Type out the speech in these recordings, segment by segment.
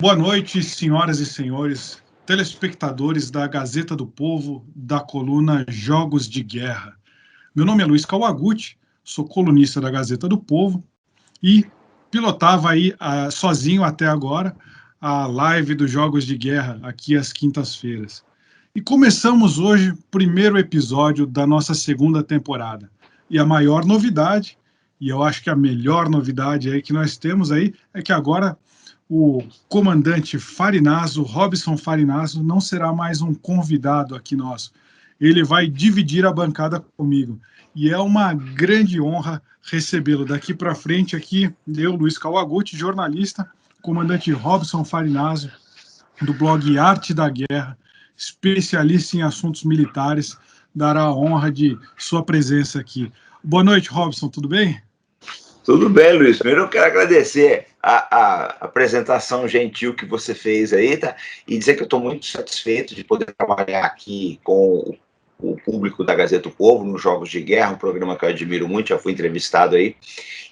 Boa noite, senhoras e senhores, telespectadores da Gazeta do Povo, da coluna Jogos de Guerra. Meu nome é Luiz Kawaguchi, sou colunista da Gazeta do Povo e pilotava aí sozinho até agora a live dos Jogos de Guerra aqui às quintas-feiras. E começamos hoje o primeiro episódio da nossa segunda temporada. E a maior novidade, e eu acho que a melhor novidade aí que nós temos aí, é que agora o comandante Farinaso, Robson Farinaso, não será mais um convidado aqui nosso. Ele vai dividir a bancada comigo. E é uma grande honra recebê-lo. Daqui para frente, aqui, eu, Luiz Kawaguchi, jornalista, comandante Robson Farinaso, do blog Arte da Guerra, especialista em assuntos militares, dará a honra de sua presença aqui. Boa noite, Robson, tudo bem? Tudo bem, Luiz. Primeiro eu quero agradecer a apresentação gentil que você fez aí, tá? E dizer que eu estou muito satisfeito de poder trabalhar aqui com o público da Gazeta do Povo, nos Jogos de Guerra, um programa que eu admiro muito, já fui entrevistado aí.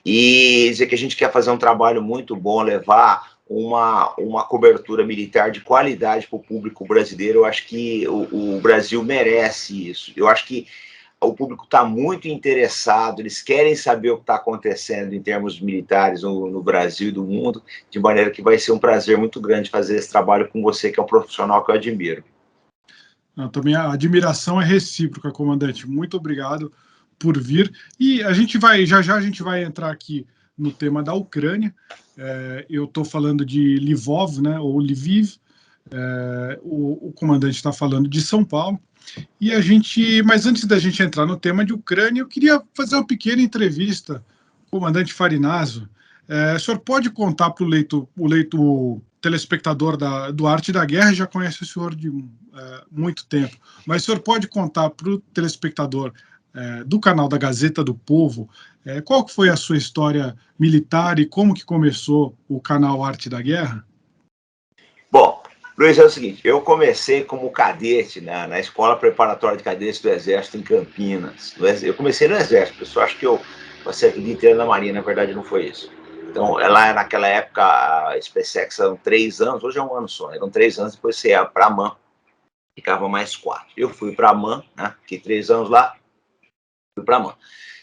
E dizer que a gente quer fazer um trabalho muito bom, levar uma cobertura militar de qualidade para o público brasileiro. Eu acho que o Brasil merece isso. Eu acho que o público está muito interessado, eles querem saber o que está acontecendo em termos militares no Brasil e do mundo, de maneira que vai ser um prazer muito grande fazer esse trabalho com você, que é um profissional que eu admiro. Também a admiração é recíproca, comandante. Muito obrigado por vir. E a gente vai, já a gente vai entrar aqui no tema da Ucrânia. Eu estou falando de Lvov, né, ou Lviv. O comandante está falando de São Paulo. Mas antes da gente entrar no tema de Ucrânia, eu queria fazer uma pequena entrevista, comandante Farinaso. O senhor pode contar para o leito telespectador do Arte da Guerra, já conhece o senhor de muito tempo, mas o senhor pode contar para o telespectador do canal da Gazeta do Povo qual que foi a sua história militar e como que começou o canal Arte da Guerra? Bom, Luiz, é o seguinte, eu comecei como cadete na Escola Preparatória de Cadetes do Exército em Campinas. Eu comecei no Exército, pessoal, acho que eu passei a vida inteira na Marinha, na verdade não foi isso. Então, lá naquela época, a SpaceX eram 3 anos, hoje é 1 ano só, eram 3 anos, depois você ia para a AMAN, ficava mais 4. Eu fui para a AMAN, né, fiquei 3 anos lá, fui para a AMAN.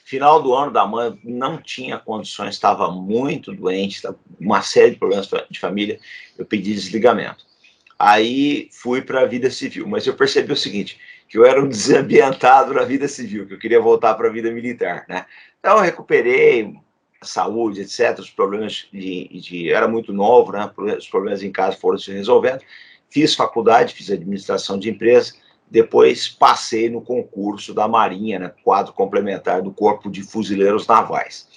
Final do ano da AMAN, não tinha condições, estava muito doente, uma série de problemas de família, eu pedi desligamento. Aí fui para a vida civil, mas eu percebi o seguinte, que eu era um desambientado na vida civil, que eu queria voltar para a vida militar, né? Então eu recuperei a saúde, etc, os problemas era muito novo, né? Os problemas em casa foram se resolvendo. Fiz faculdade, fiz administração de empresa, depois passei no concurso da Marinha, né? Quadro complementar do Corpo de Fuzileiros Navais.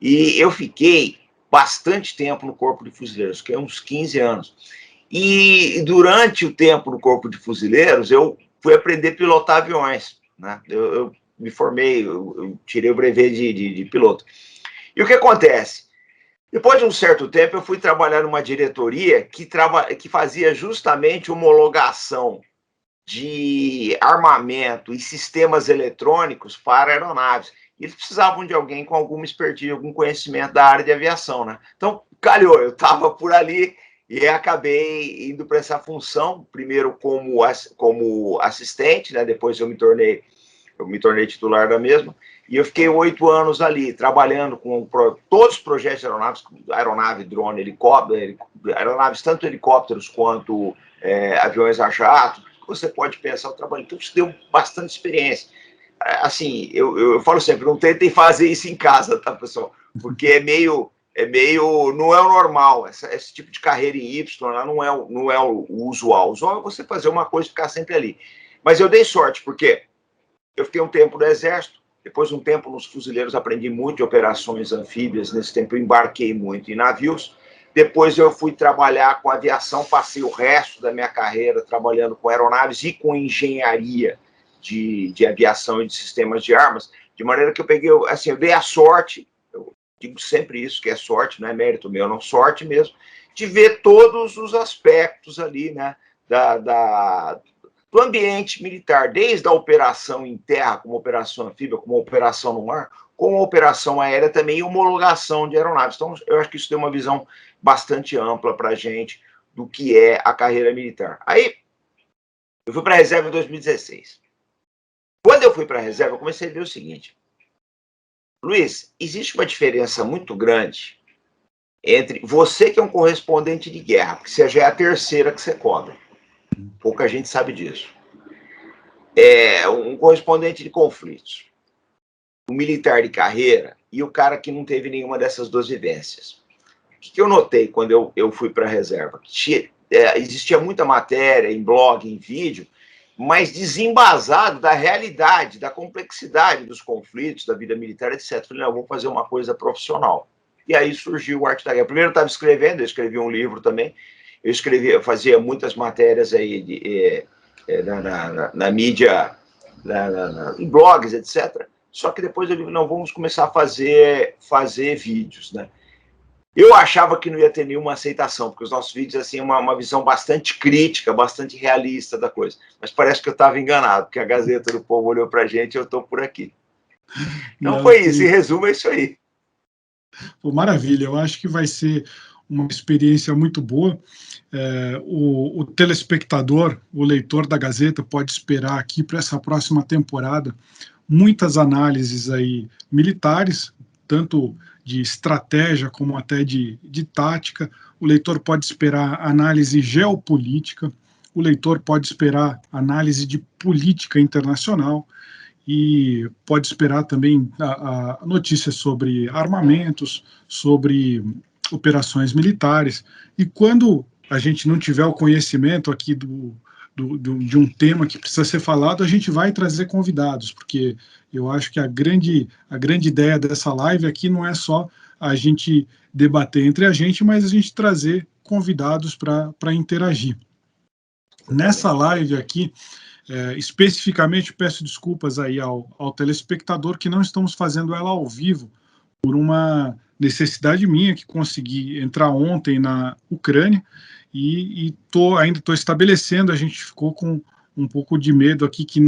E eu fiquei bastante tempo no Corpo de Fuzileiros, que é uns 15 anos. E durante o tempo no Corpo de Fuzileiros, eu fui aprender a pilotar aviões, né? Eu me formei, eu tirei o brevet de piloto. E o que acontece? Depois de um certo tempo, eu fui trabalhar numa diretoria que fazia justamente homologação de armamento e sistemas eletrônicos para aeronaves. E eles precisavam de alguém com alguma expertise, algum conhecimento da área de aviação, né? Então, calhou, eu estava por ali e acabei indo para essa função, primeiro como assistente, né? Depois eu me tornei titular da mesma, e eu fiquei 8 anos ali, trabalhando com todos os projetos de aeronave, drone, helicóptero, aeronaves, tanto helicópteros quanto aviões a jato, você pode pensar o trabalho, então isso deu bastante experiência. Assim, eu falo sempre, não tentem fazer isso em casa, tá, pessoal? Porque é meio não é o normal, esse tipo de carreira em Y não é o usual. O usual é você fazer uma coisa e ficar sempre ali. Mas eu dei sorte, porque eu fiquei um tempo no Exército, depois um tempo nos Fuzileiros, aprendi muito de operações anfíbias, nesse tempo eu embarquei muito em navios, depois eu fui trabalhar com aviação, passei o resto da minha carreira trabalhando com aeronaves e com engenharia de aviação e de sistemas de armas, de maneira que eu peguei, assim, eu dei a sorte, eu digo sempre isso, que é sorte, não é mérito meu, não, sorte mesmo, de ver todos os aspectos ali, né, do ambiente militar, desde a operação em terra, como operação anfíbia, como operação no mar, como operação aérea também e homologação de aeronaves. Então, eu acho que isso deu uma visão bastante ampla para a gente do que é a carreira militar. Aí, eu fui para a reserva em 2016. Quando eu fui para a reserva, eu comecei a ver o seguinte: Luiz, existe uma diferença muito grande entre você, que é um correspondente de guerra, porque você já é a terceira que você cobre. Pouca gente sabe disso. É um correspondente de conflitos, um militar de carreira e o cara que não teve nenhuma dessas duas vivências. O que eu notei quando eu fui para a reserva? Existia muita matéria em blog, em vídeo, mas desembasado da realidade, da complexidade dos conflitos, da vida militar, etc. Eu falei, não, eu vou fazer uma coisa profissional. E aí surgiu o Arte da Guerra. Primeiro eu estava escrevendo, eu escrevi um livro também, eu fazia muitas matérias aí na mídia, em blogs, etc. Só que depois eu digo, não, vamos começar a fazer vídeos, né? Eu achava que não ia ter nenhuma aceitação, porque os nossos vídeos, assim, uma visão bastante crítica, bastante realista da coisa. Mas parece que eu estava enganado, porque a Gazeta do Povo olhou para a gente e eu estou por aqui. Então não, foi isso, em resumo é isso aí. Pô, maravilha, eu acho que vai ser uma experiência muito boa. O telespectador, o leitor da Gazeta pode esperar aqui para essa próxima temporada muitas análises aí militares, tanto de estratégia como até de tática. O leitor pode esperar análise geopolítica, o leitor pode esperar análise de política internacional e pode esperar também a notícias sobre armamentos, sobre operações militares. E quando a gente não tiver o conhecimento aqui de um tema que precisa ser falado, a gente vai trazer convidados, porque eu acho que a grande ideia dessa live aqui não é só a gente debater entre a gente, mas a gente trazer convidados para interagir. Nessa live aqui, especificamente, peço desculpas aí ao telespectador que não estamos fazendo ela ao vivo por uma necessidade minha, que consegui entrar ontem na Ucrânia e ainda estou estabelecendo. A gente ficou com um pouco de medo aqui que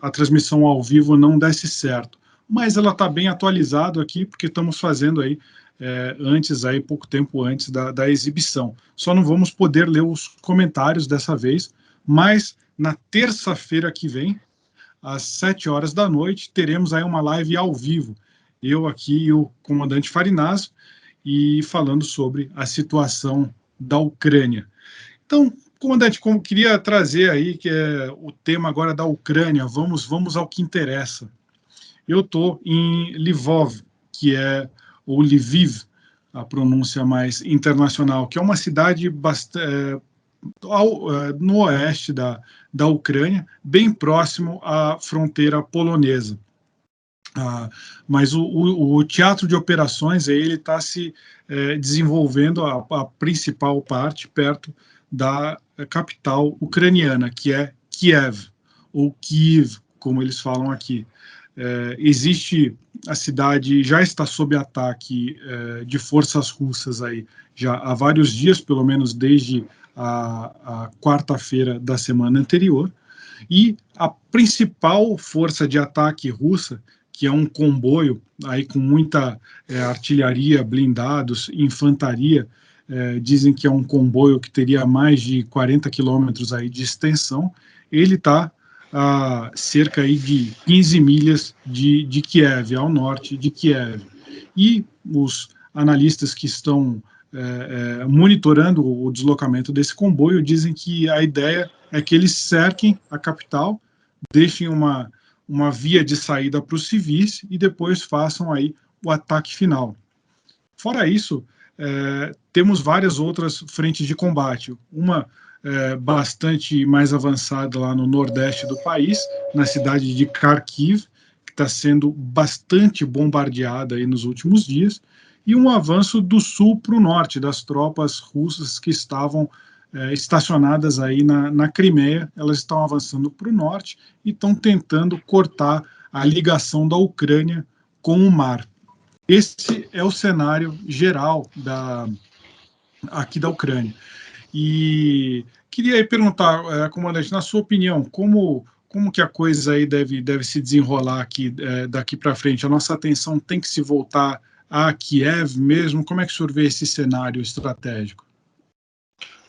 a transmissão ao vivo não desse certo, mas ela está bem atualizada aqui, porque estamos fazendo aí pouco tempo antes da exibição. Só não vamos poder ler os comentários dessa vez, mas na terça-feira que vem, às 7 horas da noite, teremos aí uma live ao vivo. Eu aqui e o comandante Farinazzo, e falando sobre a situação da Ucrânia. Então, comandante, como queria trazer aí, que é o tema agora da Ucrânia, vamos ao que interessa. Eu estou em Lvov, que é, ou Lviv, a pronúncia mais internacional, que é uma cidade no oeste da Ucrânia, bem próximo à fronteira polonesa. Mas o teatro de operações ele está se desenvolvendo a principal parte perto da capital ucraniana, que é Kiev, ou Kiev, como eles falam aqui. A cidade já está sob ataque de forças russas aí já há vários dias, pelo menos desde a quarta-feira da semana anterior, e a principal força de ataque russa, que é um comboio aí com muita artilharia, blindados, infantaria, dizem que é um comboio que teria mais de 40 quilômetros aí de extensão. Ele está a cerca aí de 15 milhas de Kiev, ao norte de Kiev. E os analistas que estão monitorando o deslocamento desse comboio dizem que a ideia é que eles cerquem a capital, deixem uma via de saída para os civis e depois façam aí o ataque final. Fora isso, temos várias outras frentes de combate. Uma bastante mais avançada lá no nordeste do país, na cidade de Kharkiv, que está sendo bastante bombardeada aí nos últimos dias, e um avanço do sul para o norte, das tropas russas que estavam estacionadas aí na Crimeia. Elas estão avançando para o norte e estão tentando cortar a ligação da Ucrânia com o mar. Esse é o cenário geral aqui da Ucrânia. E queria aí perguntar, comandante, na sua opinião, como que a coisa aí deve se desenrolar aqui daqui para frente? A nossa atenção tem que se voltar a Kiev mesmo? Como é que o senhor vê esse cenário estratégico?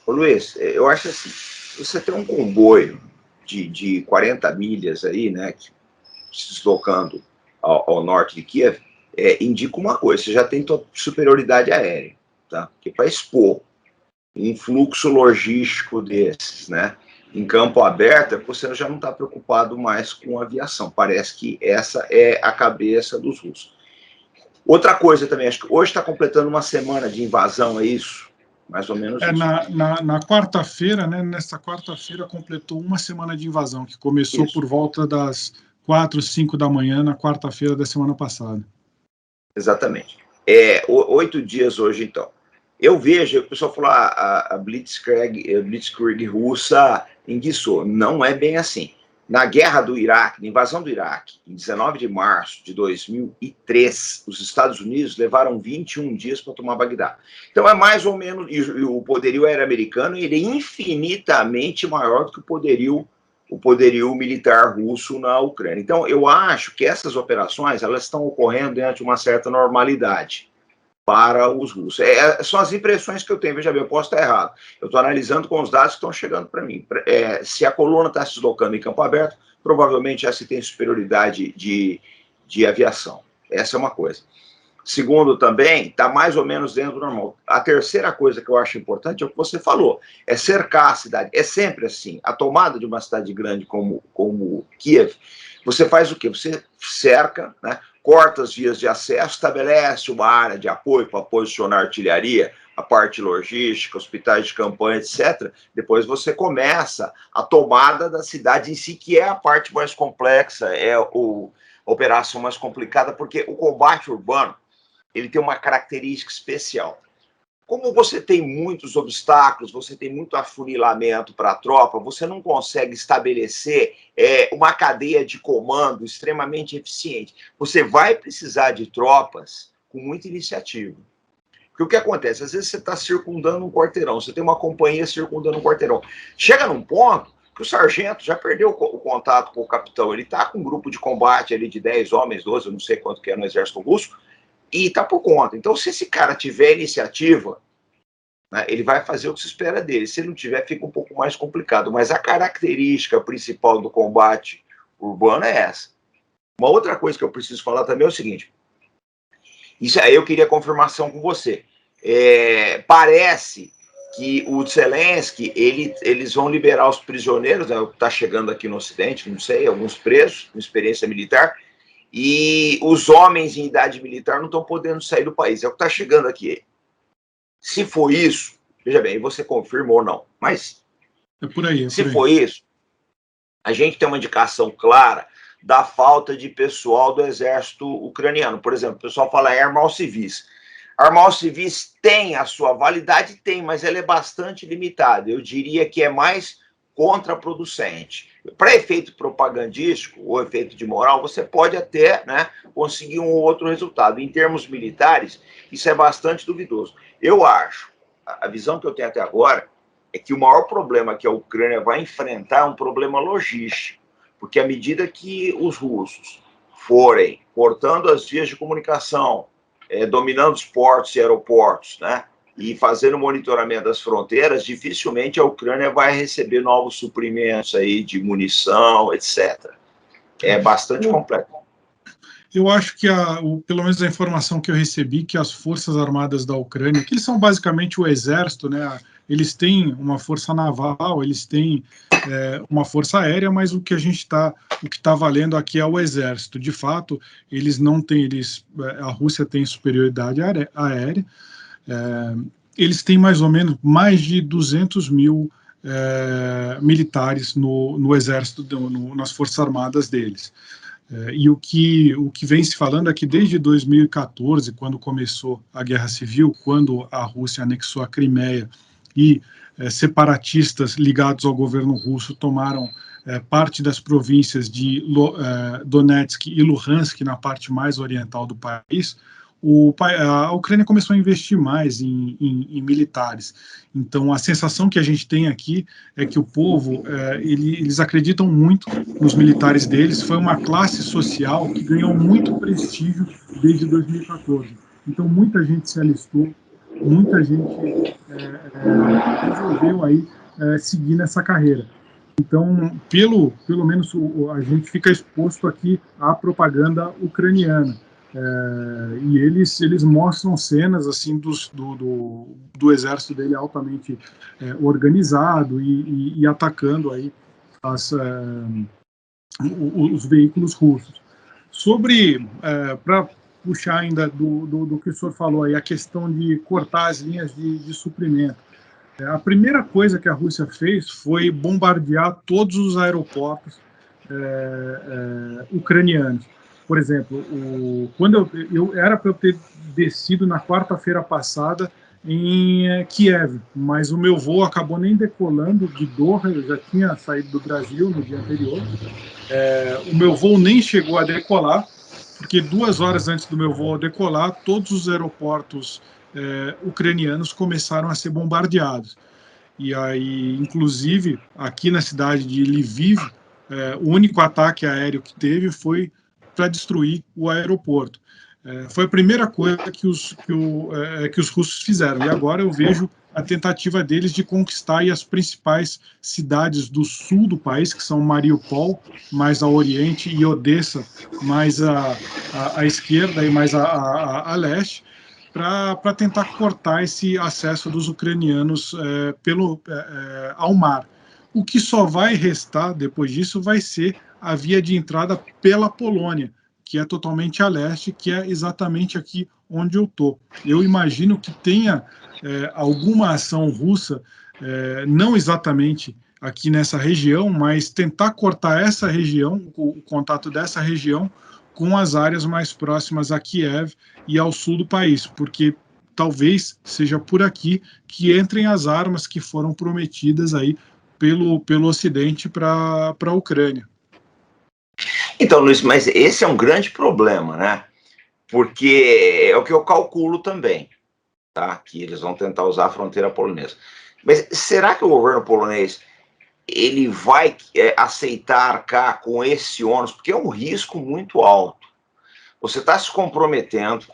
Ô, Luiz, eu acho assim, você tem um comboio de 40 milhas aí, né, se deslocando ao norte de Kiev, indica uma coisa, você já tem superioridade aérea, tá? Porque para expor um fluxo logístico desses, né, em campo aberto, você já não está preocupado mais com aviação. Parece que essa é a cabeça dos russos. Outra coisa também, acho que hoje está completando uma semana de invasão, é isso? Mais ou menos isso. Na quarta-feira, né, nessa quarta-feira, completou uma semana de invasão, que começou por volta das 4, 5 da manhã, na quarta-feira da semana passada. Exatamente. 8 dias hoje, então. Eu vejo, o pessoal falou, a Blitzkrieg russa enguiçou. Não é bem assim. Na guerra do Iraque, na invasão do Iraque, em 19 de março de 2003, os Estados Unidos levaram 21 dias para tomar Bagdá. Então é mais ou menos, e o poderio aéreo americano ele é infinitamente maior do que o poderio militar russo na Ucrânia. Então eu acho que essas operações elas estão ocorrendo dentro de uma certa normalidade para os russos. São as impressões que eu tenho. Veja bem, eu posso estar errado. Eu estou analisando com os dados que estão chegando para mim. Se a coluna está se deslocando em campo aberto, provavelmente já se tem superioridade de aviação. Essa é uma coisa. Segundo, também, está mais ou menos dentro do normal. A terceira coisa que eu acho importante é o que você falou, é cercar a cidade. É sempre assim. A tomada de uma cidade grande como Kiev, você faz o quê? Você cerca, né? Corta as vias de acesso, estabelece uma área de apoio para posicionar artilharia, a parte logística, hospitais de campanha, etc. Depois você começa a tomada da cidade em si, que é a parte mais complexa, a operação mais complicada, porque o combate urbano ele tem uma característica especial. Como você tem muitos obstáculos, você tem muito afunilamento para a tropa, você não consegue estabelecer uma cadeia de comando extremamente eficiente. Você vai precisar de tropas com muita iniciativa. Porque o que acontece? Às vezes você está circundando um quarteirão, você tem uma companhia circundando um quarteirão. Chega num ponto que o sargento já perdeu o contato com o capitão, ele está com um grupo de combate ali de 10 homens, 12, eu não sei quanto que é no exército russo, e está por conta. Então, se esse cara tiver iniciativa, né, ele vai fazer o que se espera dele. Se ele não tiver, fica um pouco mais complicado. Mas a característica principal do combate urbano é essa. Uma outra coisa que eu preciso falar também é o seguinte. Isso aí eu queria confirmação com você. Parece que o Zelensky, eles vão liberar os prisioneiros, né, está chegando aqui no Ocidente, não sei, alguns presos, com experiência militar, e os homens em idade militar não estão podendo sair do país. É o que está chegando aqui. Se for isso, veja bem, você confirma ou não, mas por aí, se for isso, a gente tem uma indicação clara da falta de pessoal do exército ucraniano. Por exemplo, o pessoal fala armas civis. Armas civis tem a sua validade, tem, mas ela é bastante limitada. Eu diria que é mais contraproducente. Para efeito propagandístico ou efeito de moral, você pode até, né, conseguir um ou outro resultado. Em termos militares, isso é bastante duvidoso. Eu acho, a visão que eu tenho até agora, é que o maior problema que a Ucrânia vai enfrentar é um problema logístico, porque à medida que os russos forem cortando as vias de comunicação, dominando os portos e aeroportos, né, e fazendo monitoramento das fronteiras, dificilmente a Ucrânia vai receber novos suprimentos aí de munição, etc. É bastante complexo. Eu acho que, pelo menos a informação que eu recebi, que as Forças Armadas da Ucrânia, que eles são basicamente o exército, né? Eles têm uma força naval, eles têm uma força aérea, mas o que está valendo aqui é o exército. De fato, eles não têm, a Rússia tem superioridade aérea. Eles têm mais ou menos mais de 200 mil militares no exército, nas forças armadas deles. E o que vem se falando é que desde 2014, quando começou a Guerra Civil, quando a Rússia anexou a Crimeia e separatistas ligados ao governo russo tomaram parte das províncias de Donetsk e Luhansk, na parte mais oriental do país, a Ucrânia começou a investir mais em militares. Então, a sensação que a gente tem aqui é que o povo, eles acreditam muito nos militares deles. Foi uma classe social que ganhou muito prestígio desde 2014. Então, muita gente se alistou, muita gente resolveu aí seguir nessa carreira. Então, pelo menos a gente fica exposto aqui à propaganda ucraniana. E eles mostram cenas assim do exército dele altamente organizado e atacando aí os veículos russos. Para puxar ainda do que o senhor falou aí, a questão de cortar as linhas de suprimento. A primeira coisa que a Rússia fez foi bombardear todos os aeroportos ucranianos. Por exemplo, quando eu era para eu ter descido na quarta-feira passada em Kiev, mas o meu voo acabou nem decolando de Doha, eu já tinha saído do Brasil no dia anterior. O meu voo nem chegou a decolar, porque 2 horas antes do meu voo decolar, todos os aeroportos ucranianos começaram a ser bombardeados. E aí, inclusive, aqui na cidade de Lviv, o único ataque aéreo que teve foi para destruir o aeroporto. Foi a primeira coisa que os russos fizeram. E agora eu vejo a tentativa deles de conquistar aí as principais cidades do sul do país, que são Mariupol, mais a oriente, e Odessa, mais a esquerda e mais a leste, para tentar cortar esse acesso dos ucranianos ao mar. O que só vai restar depois disso vai ser a via de entrada pela Polônia, que é totalmente a leste, que é exatamente aqui onde eu estou. Eu imagino que tenha alguma ação russa, não exatamente aqui nessa região, mas tentar cortar essa região, o contato dessa região, com as áreas mais próximas a Kiev e ao sul do país, porque talvez seja por aqui que entrem as armas que foram prometidas aí pelo Ocidente para a Ucrânia. Então, Luiz, mas esse é um grande problema, né? Porque é o que eu calculo também, tá? Que eles vão tentar usar a fronteira polonesa. Mas será que o governo polonês ele vai aceitar arcar com esse ônus? Porque é um risco muito alto. Você está se comprometendo,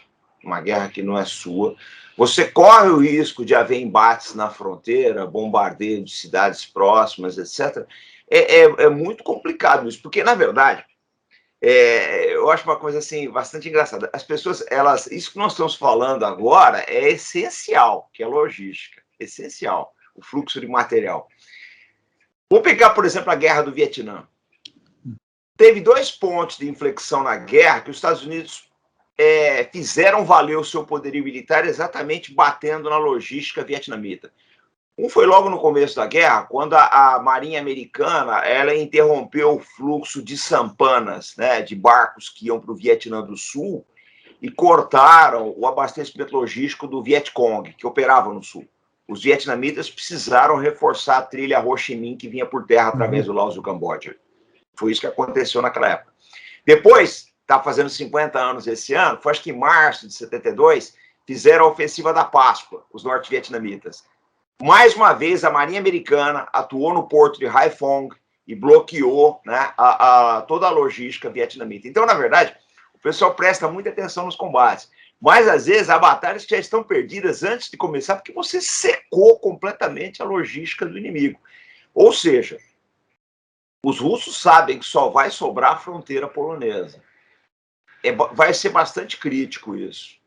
uma guerra que não é sua, você corre o risco de haver embates na fronteira, bombardeio de cidades próximas, etc. É muito complicado isso, porque, na verdade, eu acho uma coisa assim bastante engraçada. As pessoas, isso que nós estamos falando agora é essencial, que é logística, essencial, o fluxo de material. Vamos pegar, por exemplo, a Guerra do Vietnã. Teve 2 pontos de inflexão na guerra que os Estados Unidos fizeram valer o seu poderio militar exatamente batendo na logística vietnamita. Um foi logo no começo da guerra, quando a Marinha Americana ela interrompeu o fluxo de sampanas, né, de barcos que iam para o Vietnã do Sul, e cortaram o abastecimento logístico do Vietcong, que operava no Sul. Os vietnamitas precisaram reforçar a trilha Ho Chi Minh, que vinha por terra através do Laos e do Camboja. Foi isso que aconteceu naquela época. Depois, está fazendo 50 anos esse ano, foi acho que em março de 72, fizeram a ofensiva da Páscoa, os norte-vietnamitas. Mais uma vez, a Marinha Americana atuou no porto de Haiphong e bloqueou, né, toda a logística vietnamita. Então, na verdade, o pessoal presta muita atenção nos combates. Mas, às vezes, há batalhas que já estão perdidas antes de começar, porque você secou completamente a logística do inimigo. Ou seja, os russos sabem que só vai sobrar a fronteira polonesa. Vai ser bastante crítico isso.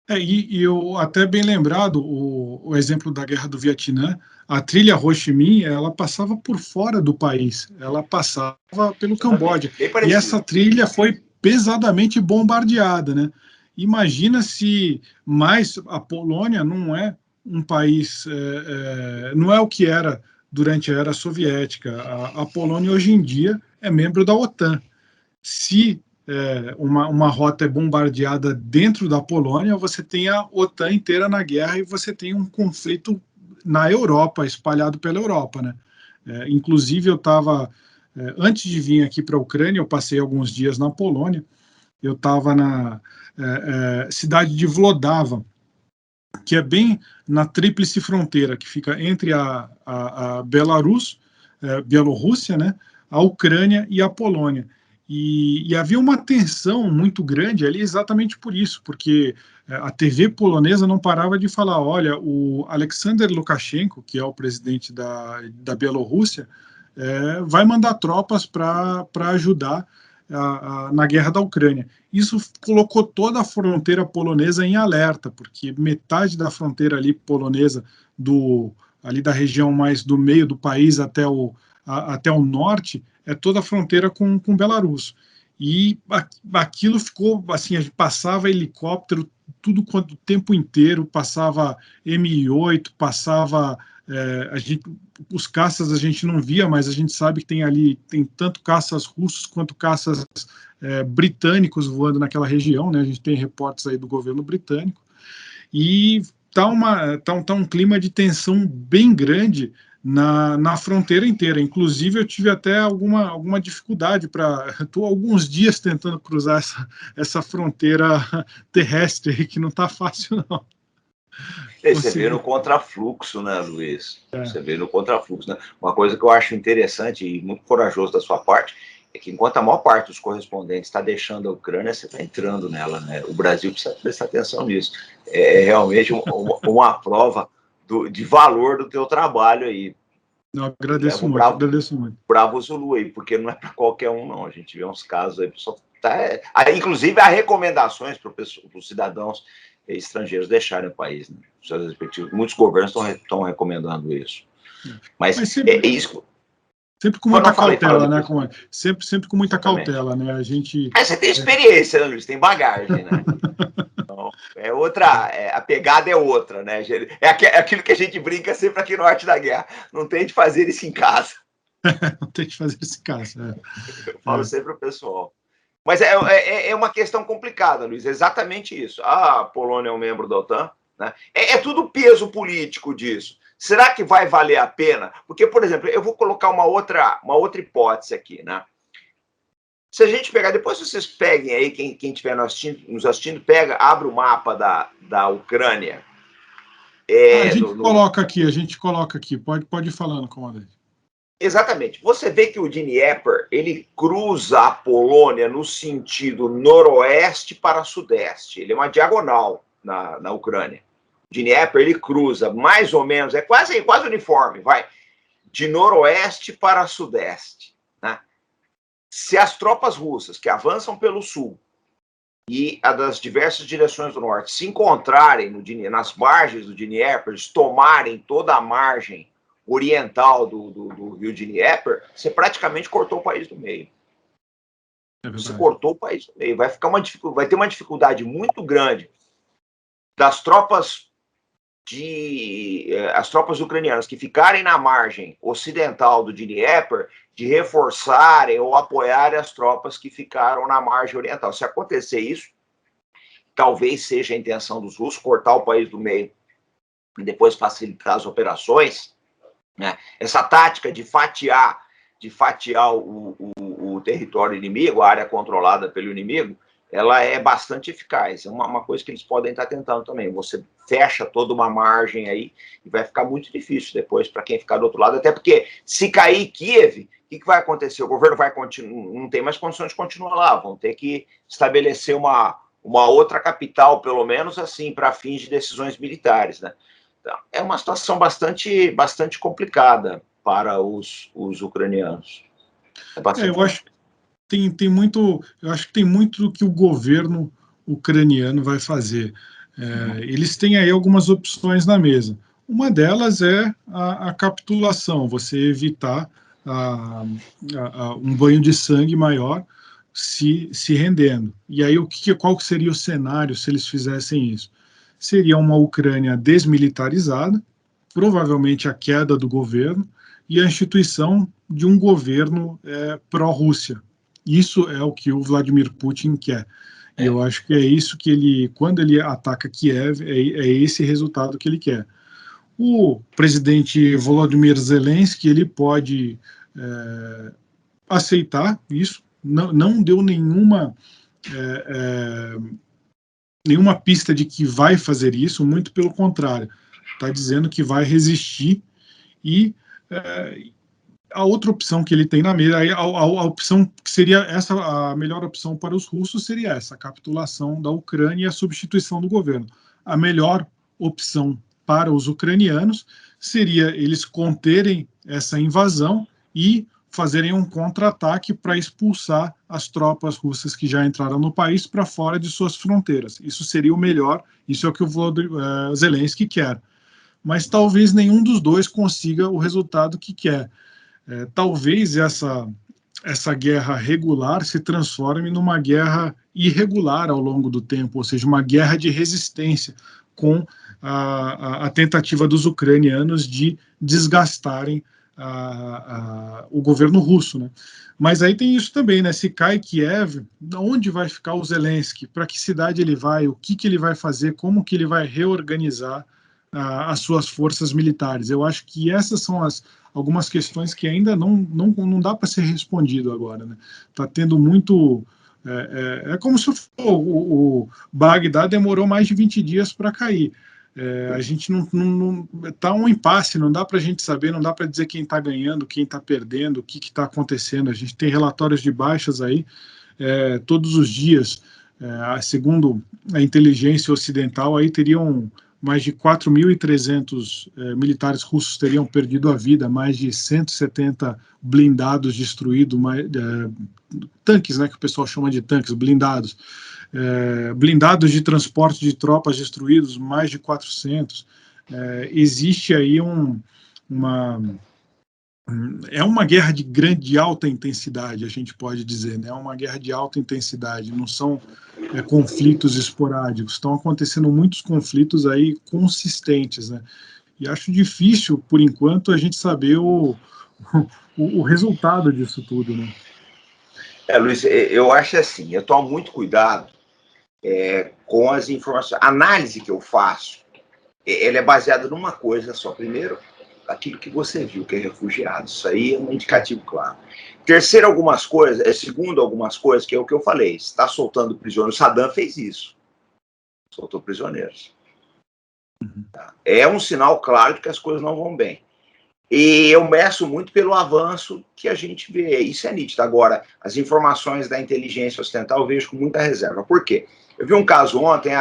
E eu até bem lembrado o exemplo da Guerra do Vietnã, a trilha Ho Chi Minh, ela passava por fora do país, ela passava pelo Camboja, e essa trilha foi pesadamente bombardeada, né? Imagina se mais a Polônia não é um país, não é o que era durante a era soviética. A Polônia hoje em dia é membro da OTAN. Se uma rota é bombardeada dentro da Polônia, você tem a OTAN inteira na guerra e você tem um conflito na Europa, espalhado pela Europa, né? Inclusive, eu estava, antes de vir aqui para a Ucrânia, eu passei alguns dias na Polônia, eu estava na cidade de Vlodava, que é bem na tríplice fronteira, que fica entre a Belarus, Bielorrússia, né, a Ucrânia e a Polônia. E havia uma tensão muito grande ali exatamente por isso, porque a TV polonesa não parava de falar, olha, o Alexander Lukashenko, que é o presidente da Bielorrússia, vai mandar tropas para ajudar na guerra da Ucrânia. Isso colocou toda a fronteira polonesa em alerta, porque metade da fronteira ali polonesa, ali da região mais do meio do país até o norte, é toda a fronteira com Belarus. E aquilo ficou assim, a gente passava helicóptero tudo quanto o tempo inteiro, passava Mi-8, passava os caças a gente não via, mas a gente sabe que tem tanto caças russos quanto caças britânicos voando naquela região, né? A gente tem reportes aí do governo britânico, e tá um clima de tensão bem grande na fronteira inteira. Inclusive, eu tive até alguma dificuldade estou alguns dias tentando cruzar essa fronteira terrestre, que não está fácil, não. Você vê no contrafluxo, né, Luiz? Você vê no contrafluxo, né? Uma coisa que eu acho interessante e muito corajoso da sua parte é que, enquanto a maior parte dos correspondentes está deixando a Ucrânia, você está entrando nela, né? O Brasil precisa prestar atenção nisso. É realmente uma prova de valor do teu trabalho aí. Eu agradeço muito, agradeço muito. Bravo Zulu aí, porque não é para qualquer um, não. A gente vê uns casos aí, pessoal inclusive há recomendações para os cidadãos estrangeiros deixarem o país, né? Seus respectivos. Muitos governos estão recomendando isso. Mas sempre, isso. Sempre com muita cautela, né? Sempre com muita cautela, né? A gente. Você tem experiência, né, Luiz? Tem bagagem, né? Então, a pegada é outra, né? É aquilo que a gente brinca sempre aqui no Arte da Guerra. Não tente fazer isso em casa. Não tente fazer isso em casa. Eu falo sempre pro pessoal. Mas é uma questão complicada, Luiz. É exatamente isso. A Polônia é um membro da OTAN, né? É tudo peso político disso. Será que vai valer a pena? Porque, por exemplo, eu vou colocar uma outra hipótese aqui, né? Se a gente pegar, depois vocês peguem aí, quem estiver nos assistindo, abre o mapa da Ucrânia. A gente coloca aqui. Pode ir falando, comandante. Exatamente. Você vê que o Dnieper, ele cruza a Polônia no sentido noroeste para sudeste. Ele é uma diagonal na Ucrânia. O Dnieper, ele cruza mais ou menos, é quase uniforme, vai, de noroeste para sudeste, né? Se as tropas russas que avançam pelo sul e a das diversas direções do norte se encontrarem nas margens do Dnieper, eles tomarem toda a margem oriental do rio Dnieper, você praticamente cortou o país do meio. Você cortou o país do meio. Vai ter uma dificuldade muito grande das tropas as tropas ucranianas que ficarem na margem ocidental do Dnieper de reforçarem ou apoiarem as tropas que ficaram na margem oriental. Se acontecer isso, talvez seja a intenção dos russos cortar o país do meio e depois facilitar as operações, né? Essa tática de fatiar o território inimigo, a área controlada pelo inimigo, ela é bastante eficaz. É uma coisa que eles podem estar tentando também. Você fecha toda uma margem aí e vai ficar muito difícil depois para quem ficar do outro lado, até porque se cair Kiev, o que vai acontecer? O governo vai não tem mais condições de continuar lá, vão ter que estabelecer uma outra capital, pelo menos assim, para fins de decisões militares, né? Então, é uma situação bastante complicada para os ucranianos. Eu acho que tem muito do que o governo ucraniano vai fazer. Eles têm aí algumas opções na mesa. Uma delas é a capitulação, você evitar um banho de sangue maior se rendendo. E aí, qual seria o cenário se eles fizessem isso? Seria uma Ucrânia desmilitarizada, provavelmente a queda do governo e a instituição de um governo pró-Rússia. Isso é o que o Vladimir Putin quer. E eu acho que é isso que quando ele ataca Kiev, é esse resultado que ele quer. O presidente Volodymyr Zelensky, ele pode aceitar isso, não deu nenhuma pista de que vai fazer isso, muito pelo contrário, está dizendo que vai resistir e a outra opção que ele tem na mesa, a opção que seria essa, a melhor opção para os russos seria essa, a capitulação da Ucrânia e a substituição do governo. A melhor opção para os ucranianos seria eles conterem essa invasão e fazerem um contra-ataque para expulsar as tropas russas que já entraram no país para fora de suas fronteiras. Isso seria o melhor, isso é o que o Zelensky quer. Mas talvez nenhum dos dois consiga o resultado que quer. Talvez essa guerra regular se transforme numa guerra irregular ao longo do tempo, ou seja, uma guerra de resistência com a tentativa dos ucranianos de desgastarem o governo russo, né? Mas aí tem isso também, né? Se cai Kiev, onde vai ficar o Zelensky? Para que cidade ele vai? O que ele vai fazer? Como que ele vai reorganizar as suas forças militares? Eu acho que essas são algumas questões que ainda não dá para ser respondido agora, né? Está tendo muito... É como se o Bagdá demorou mais de 20 dias para cair. A gente não tá um impasse, não dá para a gente saber, não dá para dizer quem está ganhando, quem está perdendo, o que está acontecendo. A gente tem relatórios de baixas aí todos os dias. Segundo a inteligência ocidental, aí teriam mais de 4.300 militares russos teriam perdido a vida, mais de 170 blindados destruídos, tanques, né, que o pessoal chama de tanques, blindados. Blindados de transporte de tropas destruídos, mais de 400. Existe aí uma guerra de alta intensidade, a gente pode dizer, né? É uma guerra de alta intensidade, não são conflitos esporádicos, estão acontecendo muitos conflitos aí consistentes, né? E acho difícil, por enquanto, a gente saber o resultado disso tudo, né? Luiz, eu acho assim, eu tomo muito cuidado com as informações. A análise que eu faço, ela é baseada numa coisa só. Primeiro, aquilo que você viu, que é refugiado. Isso aí é um indicativo claro. Terceiro, algumas coisas. Segundo, algumas coisas, que é o que eu falei. Está soltando prisioneiros. Saddam fez isso. Soltou prisioneiros. É um sinal claro de que as coisas não vão bem. E eu meço muito pelo avanço que a gente vê. Isso é nítido. Agora, as informações da inteligência ocidental eu vejo com muita reserva. Por quê? Eu vi um caso ontem,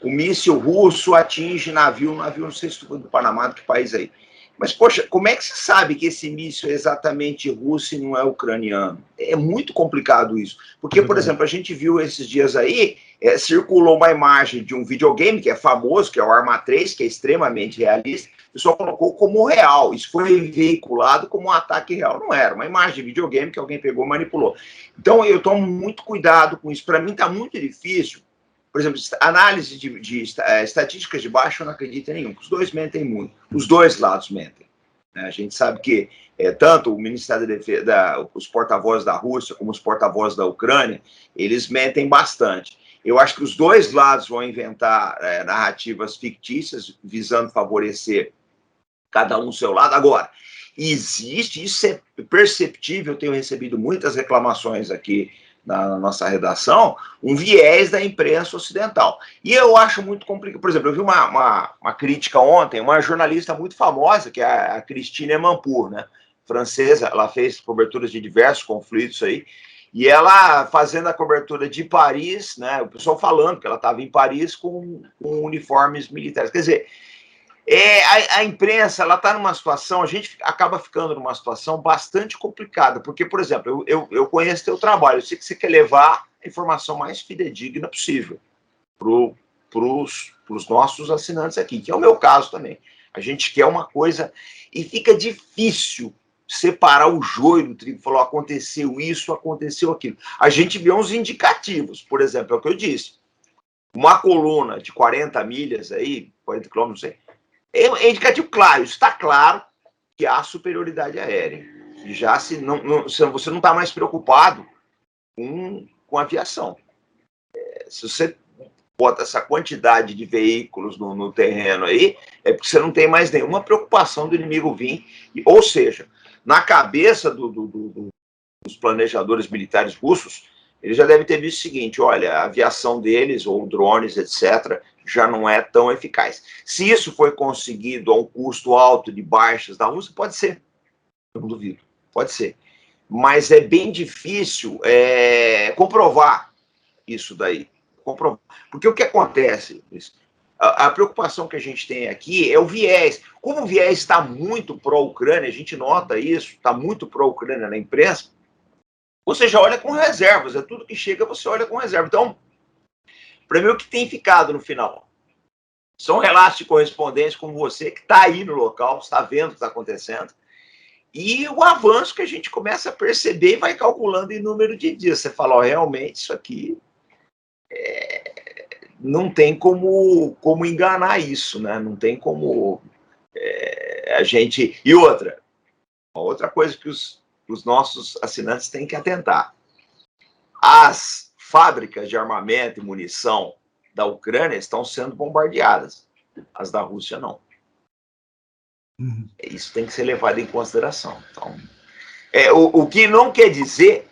o míssil russo atinge navio, não sei se foi do Panamá, do que país aí. Mas, poxa, como é que você sabe que esse míssil é exatamente russo e não é ucraniano? É muito complicado isso. Porque, por exemplo, a gente viu esses dias aí, circulou uma imagem de um videogame que é famoso, que é o Arma 3, que é extremamente realista, o pessoal colocou como real. Isso foi veiculado como um ataque real. Não era, uma imagem de videogame que alguém pegou e manipulou. Então, eu tomo muito cuidado com isso. Para mim, está muito difícil. Por exemplo, análise de estatísticas de baixo, eu não acredito em nenhum. Os dois mentem muito. Os dois lados mentem. A gente sabe que tanto o Ministério da Defesa, os porta-vozes da Rússia, como os porta-vozes da Ucrânia, eles mentem bastante. Eu acho que os dois lados vão inventar narrativas fictícias, visando favorecer cada um o seu lado. Agora, existe, isso é perceptível, eu tenho recebido muitas reclamações aqui na nossa redação, um viés da imprensa ocidental. E eu acho muito complicado. Por exemplo, eu vi uma crítica ontem, uma jornalista muito famosa, que é a Christine Amanpour, né? Francesa, ela fez coberturas de diversos conflitos aí, e ela fazendo a cobertura de Paris, né? O pessoal falando que ela estava em Paris com uniformes militares. Quer dizer, a imprensa, ela está numa situação, a gente acaba ficando numa situação bastante complicada, porque, por exemplo, eu conheço teu trabalho, eu sei que você quer levar a informação mais fidedigna possível para os nossos assinantes aqui, que é o meu caso também. A gente quer uma coisa, e fica difícil separar o joio do trigo, falar, aconteceu isso, aconteceu aquilo. A gente vê uns indicativos, por exemplo, é o que eu disse, uma coluna de 40 milhas aí, 40 quilômetros, não sei, é indicativo claro, está claro que há superioridade aérea. Já se você não está mais preocupado com a aviação. Se você bota essa quantidade de veículos no terreno aí, é porque você não tem mais nenhuma preocupação do inimigo vir. Ou seja, na cabeça dos planejadores militares russos, eles já devem ter visto o seguinte, olha, a aviação deles, ou drones, etc., já não é tão eficaz. Se isso foi conseguido a um custo alto de baixas da Rússia, pode ser. Eu não duvido. pode ser. Mas é bem difícil comprovar isso daí. Porque o que acontece? A preocupação que a gente tem aqui é o viés. Como o viés está muito pró-Ucrânia, a gente nota isso, está muito pró-Ucrânia na imprensa, você já olha com reservas, tudo que chega você olha com reserva. Então, para mim, o que tem ficado no final são relatos de correspondentes como você, que está aí no local, está vendo o que está acontecendo, e o avanço que a gente começa a perceber e vai calculando em número de dias. Você fala, realmente, isso aqui não tem como enganar isso, né? Não tem como a gente... E outra coisa que os nossos assinantes têm que atentar. As fábricas de armamento e munição da Ucrânia estão sendo bombardeadas. As da Rússia, não. Isso tem que ser levado em consideração. Então, o que não quer dizer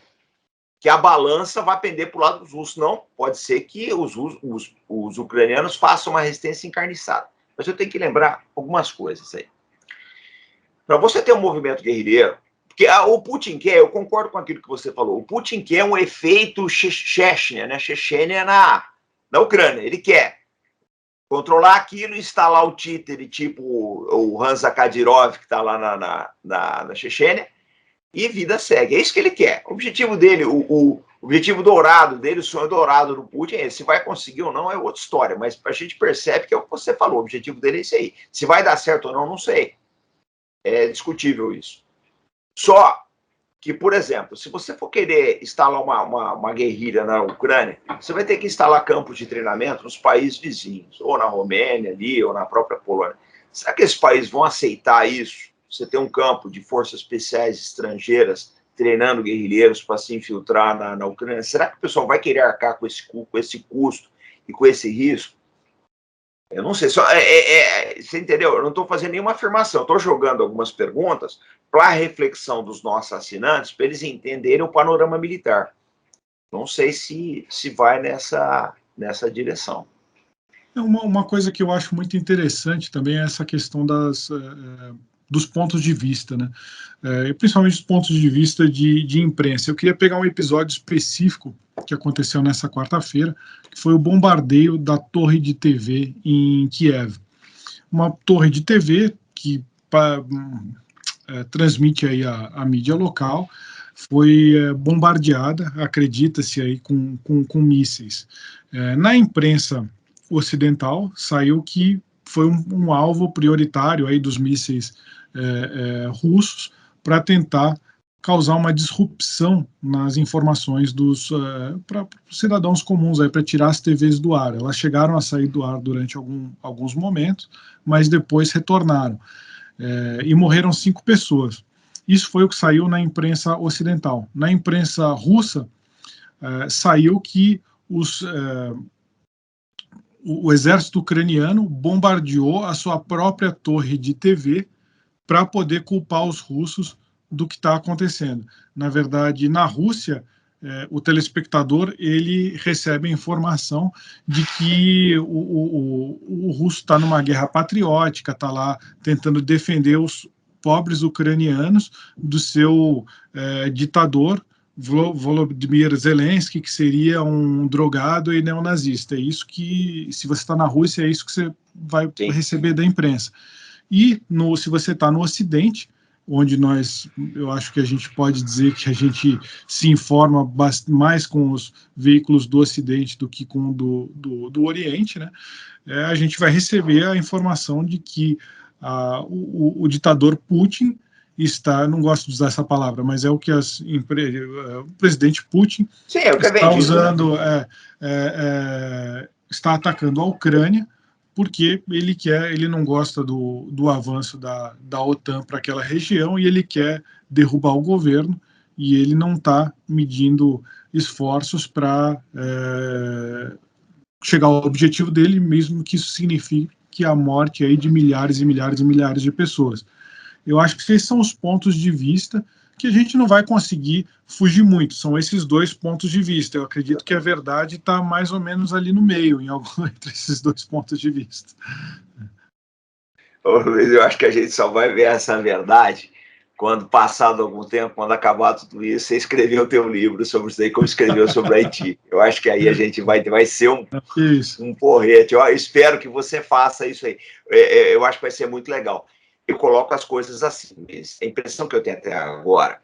que a balança vai pender para o lado dos russos. Não, pode ser que os ucranianos façam uma resistência encarniçada. Mas eu tenho que lembrar algumas coisas aí. Para você ter um movimento guerrilheiro, porque o Putin quer, eu concordo com aquilo que você falou, o Putin quer um efeito Chechnya, né? Chechênia na Ucrânia. Ele quer controlar aquilo e instalar o títere, tipo o Hansa Kadyrov, que está lá na Chechênia, e vida segue. É isso que ele quer. O objetivo dele, o objetivo dourado dele, o sonho dourado do Putin é esse. Se vai conseguir ou não é outra história, mas a gente percebe que é o que você falou, o objetivo dele é esse aí. Se vai dar certo ou não, não sei. É discutível isso. Só que, por exemplo, se você for querer instalar uma guerrilha na Ucrânia, você vai ter que instalar campos de treinamento nos países vizinhos, ou na Romênia ali, ou na própria Polônia. Será que esses países vão aceitar isso? Você tem um campo de forças especiais estrangeiras treinando guerrilheiros para se infiltrar na Ucrânia. Será que o pessoal vai querer arcar com esse custo e com esse risco? Eu não sei. Você entendeu? Eu não estou fazendo nenhuma afirmação. Estou jogando algumas perguntas para a reflexão dos nossos assinantes, para eles entenderem o panorama militar. Não sei se vai nessa direção. Uma coisa que eu acho muito interessante também é essa questão dos pontos de vista, né? Principalmente os pontos de vista de imprensa. Eu queria pegar um episódio específico que aconteceu nessa quarta-feira, que foi o bombardeio da torre de TV em Kiev. Uma torre de TV que transmite aí a mídia local, foi bombardeada, acredita-se aí, com mísseis. Na imprensa ocidental, saiu que foi um alvo prioritário aí dos mísseis russos para tentar causar uma disrupção nas informações para os cidadãos comuns, para tirar as TVs do ar. Elas chegaram a sair do ar durante alguns momentos, mas depois retornaram. E morreram 5 pessoas. Isso foi o que saiu na imprensa ocidental. Na imprensa russa, saiu que o exército ucraniano bombardeou a sua própria torre de TV para poder culpar os russos do que está acontecendo. Na verdade, na Rússia, o telespectador ele recebe a informação de que o russo está numa guerra patriótica, está lá tentando defender os pobres ucranianos do seu ditador, Volodymyr Zelensky, que seria um drogado e neonazista. É isso que, se você está na Rússia, é isso que você vai receber da imprensa. E se você está no Ocidente, onde eu acho que a gente pode dizer que a gente se informa mais com os veículos do Ocidente do que com do Oriente, né? A gente vai receber a informação de que o ditador Putin está, não gosto de usar essa palavra, mas é o que o presidente Putin está usando, está atacando a Ucrânia, porque ele não gosta do avanço da OTAN para aquela região e ele quer derrubar o governo, e ele não está medindo esforços para chegar ao objetivo dele, mesmo que isso signifique a morte aí de milhares e milhares e milhares de pessoas. Eu acho que esses são os pontos de vista que a gente não vai conseguir fugir muito. São esses 2 pontos de vista. Eu acredito que a verdade está mais ou menos ali no meio, entre esses 2 pontos de vista. Eu acho que a gente só vai ver essa verdade quando passado algum tempo, quando acabar tudo isso, você escrever o teu livro sobre isso aí, como escreveu sobre o Haiti. Eu acho que aí a gente vai ser um porrete. Eu espero que você faça isso aí. Eu acho que vai ser muito legal. Eu coloco as coisas assim. A impressão que eu tenho até agora,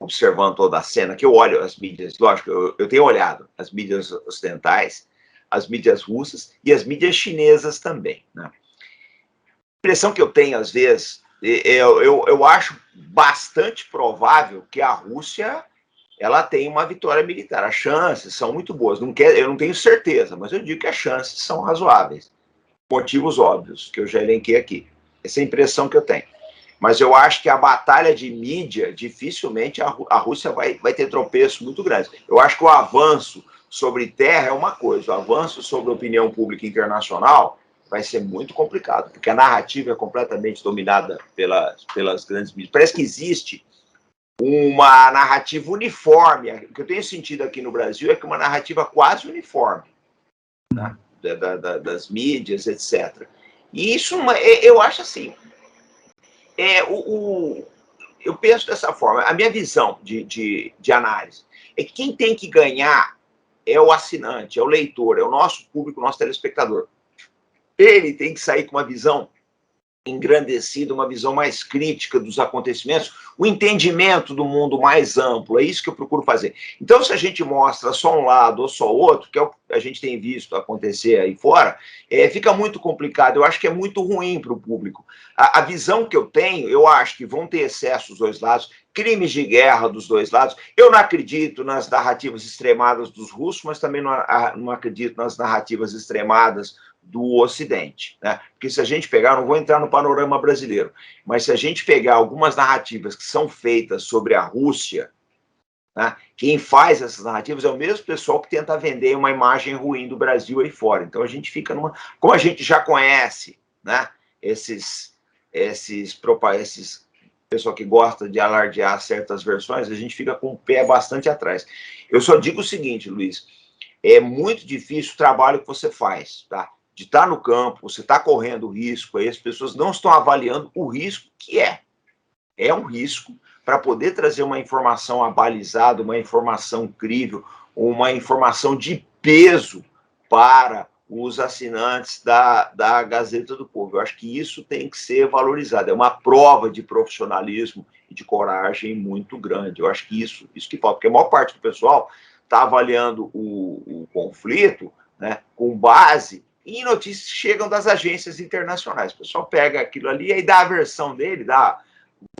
observando toda a cena, que eu olho as mídias, lógico, eu tenho olhado as mídias ocidentais, as mídias russas e as mídias chinesas também, né? A impressão que eu tenho, às vezes, eu acho bastante provável que a Rússia ela tem uma vitória militar. As chances são muito boas. Eu não tenho certeza, mas eu digo que as chances são razoáveis. Motivos óbvios, que eu já elenquei aqui. Essa é a impressão que eu tenho. Mas eu acho que a batalha de mídia, dificilmente a Rússia vai ter tropeços muito grandes. Eu acho que o avanço sobre terra é uma coisa, o avanço sobre a opinião pública internacional vai ser muito complicado, porque a narrativa é completamente dominada pelas grandes mídias. Parece que existe uma narrativa uniforme. O que eu tenho sentido aqui no Brasil é que uma narrativa quase uniforme, né? Das mídias, etc. E isso, eu acho assim, eu penso dessa forma. A minha visão de análise é que quem tem que ganhar é o assinante, é o leitor, é o nosso público, o nosso telespectador. Ele tem que sair com uma visão engrandecida, uma visão mais crítica dos acontecimentos, o entendimento do mundo mais amplo. É isso que eu procuro fazer. Então, se a gente mostra só um lado ou só outro, que é o que a gente tem visto acontecer aí fora, fica muito complicado. Eu acho que é muito ruim para o público. A visão que eu tenho, eu acho que vão ter excesso dos dois lados, crimes de guerra dos dois lados. Eu não acredito nas narrativas extremadas dos russos, mas também não acredito nas narrativas extremadas do Ocidente, né? Porque se a gente pegar, não vou entrar no panorama brasileiro, mas se a gente pegar algumas narrativas que são feitas sobre a Rússia, né, quem faz essas narrativas é o mesmo pessoal que tenta vender uma imagem ruim do Brasil aí fora. Então a gente fica numa... Como a gente já conhece, né, esses pessoal que gosta de alardear certas versões, a gente fica com o pé bastante atrás. Eu só digo o seguinte, Luiz, é muito difícil o trabalho que você faz, tá? De estar no campo, você está correndo risco, aí as pessoas não estão avaliando o risco que é. É um risco para poder trazer uma informação abalizada, uma informação crível, uma informação de peso para os assinantes da Gazeta do Povo. Eu acho que isso tem que ser valorizado. É uma prova de profissionalismo e de coragem muito grande. Eu acho que isso que falta, porque a maior parte do pessoal está avaliando o conflito, né, com base em notícias que chegam das agências internacionais. O pessoal pega aquilo ali e dá a versão dele, dá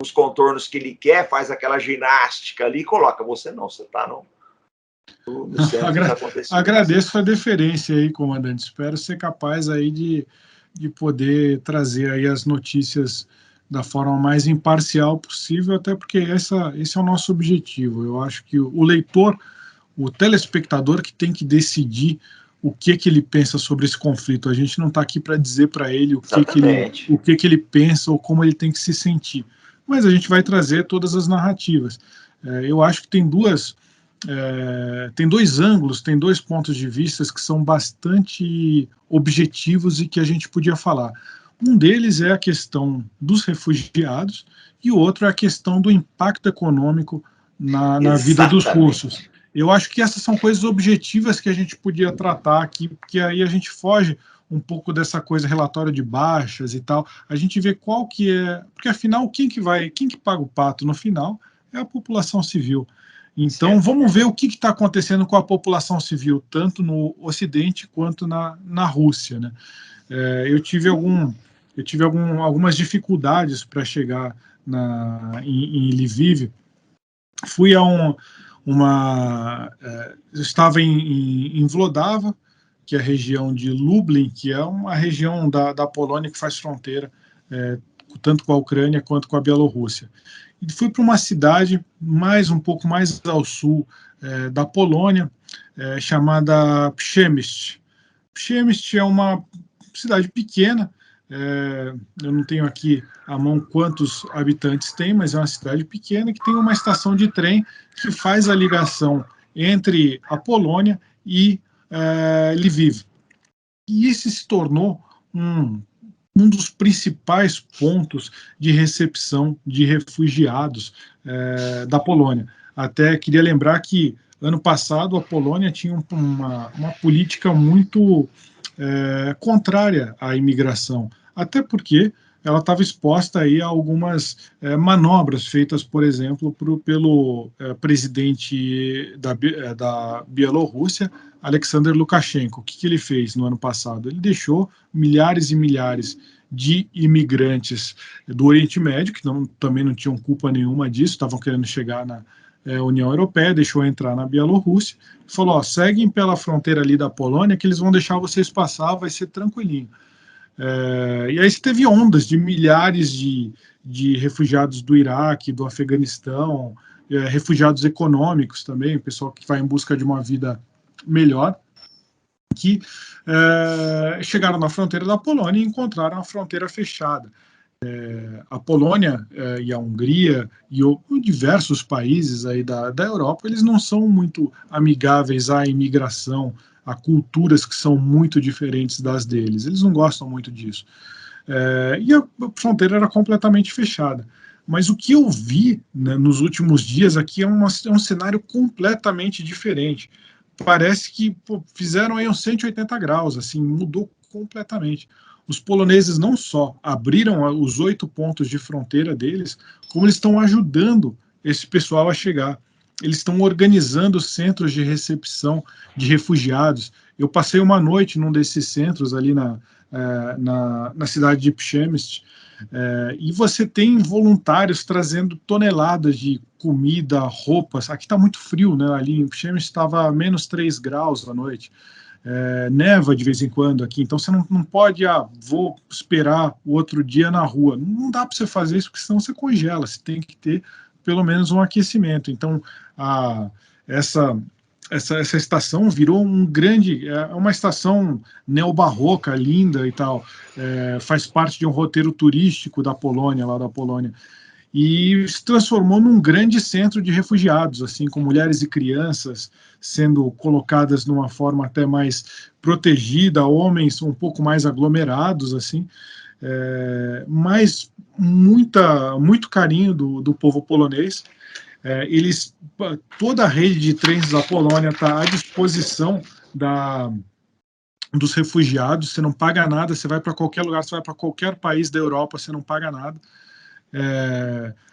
os contornos que ele quer, faz aquela ginástica ali e coloca. Você não, você está no centro dos acontecimentos. Agradeço a deferência aí, comandante. Espero ser capaz aí de poder trazer aí as notícias da forma mais imparcial possível, até porque esse é o nosso objetivo. Eu acho que o leitor, o telespectador que tem que decidir o que ele pensa sobre esse conflito. A gente não está aqui para dizer para ele o que ele pensa ou como ele tem que se sentir. Mas a gente vai trazer todas as narrativas. Eu acho que tem dois ângulos, tem dois pontos de vista que são bastante objetivos e que a gente podia falar. Um deles é a questão dos refugiados e o outro é a questão do impacto econômico na vida dos russos. Eu acho que essas são coisas objetivas que a gente podia tratar aqui, porque aí a gente foge um pouco dessa coisa relatório de baixas e tal. A gente vê qual que é... Porque, afinal, quem que paga o pato no final é a população civil. Então, vamos ver o que está acontecendo com a população civil, tanto no Ocidente quanto na Rússia, né? Eu tive algumas dificuldades para chegar em Lviv. Fui a eu estava em Vlodava, que é a região de Lublin, que é uma região da Polônia que faz fronteira tanto com a Ucrânia quanto com a Bielorrússia. E fui para uma cidade um pouco mais ao sul da Polônia, chamada Przemyśl. Przemyśl é uma cidade pequena, eu não tenho aqui à mão quantos habitantes tem, mas é uma cidade pequena que tem uma estação de trem que faz a ligação entre a Polônia e Lviv. E isso se tornou um dos principais pontos de recepção de refugiados da Polônia. Até queria lembrar que, ano passado, a Polônia tinha uma política muito contrária à imigração, até porque ela estava exposta aí a algumas manobras feitas, por exemplo, pelo presidente da Bielorrússia, Alexander Lukashenko. O que ele fez no ano passado? Ele deixou milhares e milhares de imigrantes do Oriente Médio, que também não tinham culpa nenhuma disso, estavam querendo chegar na União Europeia, deixou entrar na Bielorrússia, falou, seguem pela fronteira ali da Polônia, que eles vão deixar vocês passar, vai ser tranquilinho. E aí você teve ondas de milhares de refugiados do Iraque, do Afeganistão, refugiados econômicos também, pessoal que vai em busca de uma vida melhor, que chegaram na fronteira da Polônia e encontraram a fronteira fechada. A Polônia e a Hungria e diversos países aí da Europa, eles não são muito amigáveis à imigração, a culturas que são muito diferentes das deles. Eles não gostam muito disso. E a fronteira era completamente fechada. Mas o que eu vi, né, nos últimos dias aqui é um cenário completamente diferente. Parece que fizeram aí uns 180 graus, assim, mudou completamente. Os poloneses não só abriram os 8 pontos de fronteira deles, como eles estão ajudando esse pessoal a chegar. Eles estão organizando centros de recepção de refugiados. Eu passei uma noite num desses centros ali na cidade de Przemyśl, e você tem voluntários trazendo toneladas de comida, roupas. Aqui está muito frio, né? Ali em Przemyśl estava menos 3 graus à noite. Neva de vez em quando aqui, então você não pode, vou esperar o outro dia na rua. Não dá para você fazer isso, porque senão você congela, você tem que ter pelo menos um aquecimento. Então, essa estação virou uma estação neobarroca, linda e tal, faz parte de um roteiro turístico da Polônia, lá da Polônia, e se transformou num grande centro de refugiados, assim, com mulheres e crianças sendo colocadas numa forma até mais protegida, homens um pouco mais aglomerados, assim, mas muito carinho do povo polonês. Toda a rede de trens da Polônia está à disposição dos refugiados, você não paga nada, você vai para qualquer lugar, você vai para qualquer país da Europa, você não paga nada.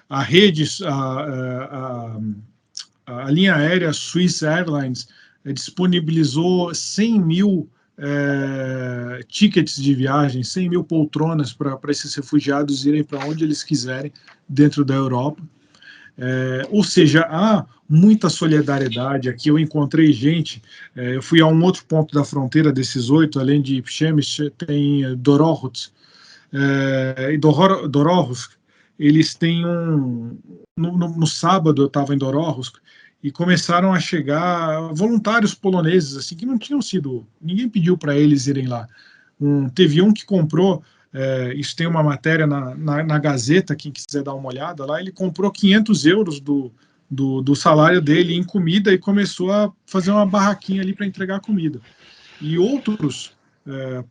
A rede, a linha aérea Swiss Airlines disponibilizou 100 mil tickets de viagem, 100 mil poltronas para esses refugiados irem para onde eles quiserem dentro da Europa. Ou seja, há muita solidariedade. Aqui eu encontrei gente, eu fui a um outro ponto da fronteira desses 8, além de Przemyśl, tem Dorohus, e Dorohus, eles têm no sábado eu estava em Dorohus e começaram a chegar voluntários poloneses, assim, que não tinham sido, ninguém pediu para eles irem lá. Teve um que comprou, isso tem uma matéria na Gazeta, quem quiser dar uma olhada lá, ele comprou 500 euros do salário dele em comida e começou a fazer uma barraquinha ali para entregar comida. E outros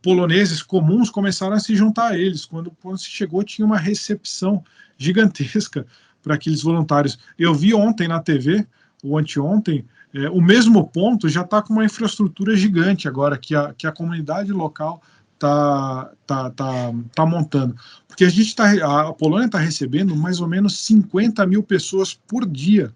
poloneses comuns começaram a se juntar a eles. Quando se chegou, tinha uma recepção gigantesca para aqueles voluntários. Eu vi ontem na TV, ou anteontem, o mesmo ponto já está com uma infraestrutura gigante agora, que a comunidade local tá montando. Porque a Polônia está recebendo mais ou menos 50 mil pessoas por dia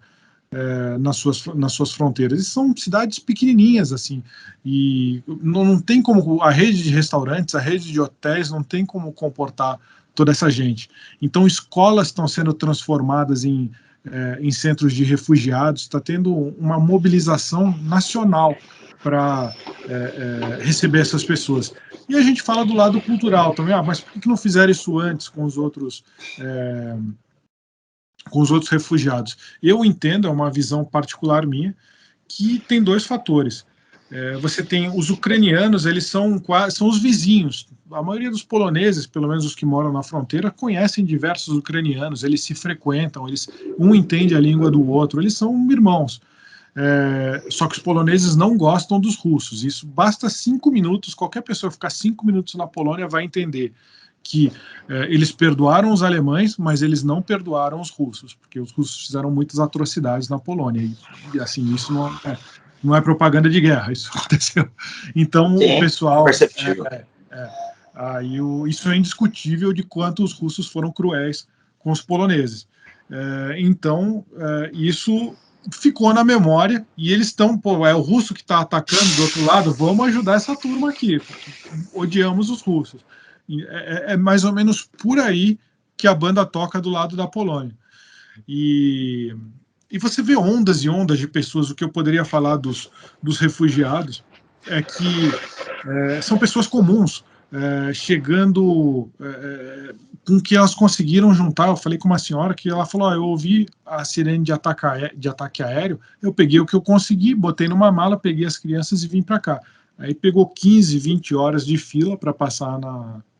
nas suas fronteiras. E são cidades pequenininhas, assim, e não tem como, a rede de restaurantes, a rede de hotéis, não tem como comportar toda essa gente. Então, escolas estão sendo transformadas em centros de refugiados, está tendo uma mobilização nacional para receber essas pessoas. E a gente fala do lado cultural também, mas por que não fizeram isso antes com os outros refugiados? Eu entendo, é uma visão particular minha, que tem 2 fatores. Você tem os ucranianos, eles são os vizinhos. A maioria dos poloneses, pelo menos os que moram na fronteira, conhecem diversos ucranianos, eles se frequentam, um entende a língua do outro, eles são irmãos. Só que os poloneses não gostam dos russos. Isso basta 5 minutos, qualquer pessoa ficar 5 minutos na Polônia vai entender que eles perdoaram os alemães, mas eles não perdoaram os russos, porque os russos fizeram muitas atrocidades na Polônia. E assim, isso não é propaganda de guerra, isso aconteceu. Então, sim, o pessoal... perceptível. Isso é indiscutível de quanto os russos foram cruéis com os poloneses. Então, isso ficou na memória, e eles estão, é o russo que está atacando do outro lado, vamos ajudar essa turma aqui, porque odiamos os russos. É mais ou menos por aí que a banda toca do lado da Polônia. E você vê ondas e ondas de pessoas. O que eu poderia falar dos refugiados é que são pessoas comuns, chegando com que elas conseguiram juntar. Eu falei com uma senhora que ela falou, eu ouvi a sirene de ataque aéreo, eu peguei o que eu consegui, botei numa mala, peguei as crianças e vim para cá. Aí pegou 15, 20 horas de fila para passar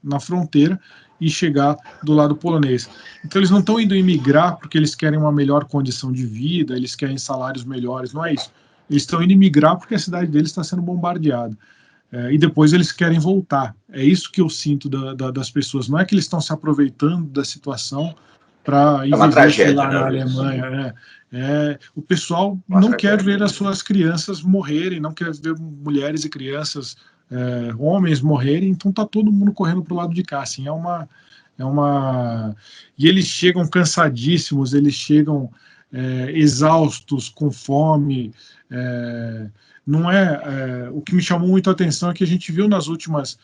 na fronteira e chegar do lado polonês. Então eles não estão indo imigrar porque eles querem uma melhor condição de vida, eles querem salários melhores, não é isso. Eles estão indo imigrar porque a cidade deles está sendo bombardeada. E depois eles querem voltar. É isso que eu sinto das pessoas. Não é que eles estão se aproveitando da situação para ir viver, sei lá, na Alemanha. O pessoal não quer ver as suas crianças morrerem, não quer ver mulheres e crianças, homens morrerem, então está todo mundo correndo para o lado de cá. Assim, E eles chegam cansadíssimos, eles chegam exaustos, com fome. Não o que me chamou muito a atenção é que a gente viu nas últimas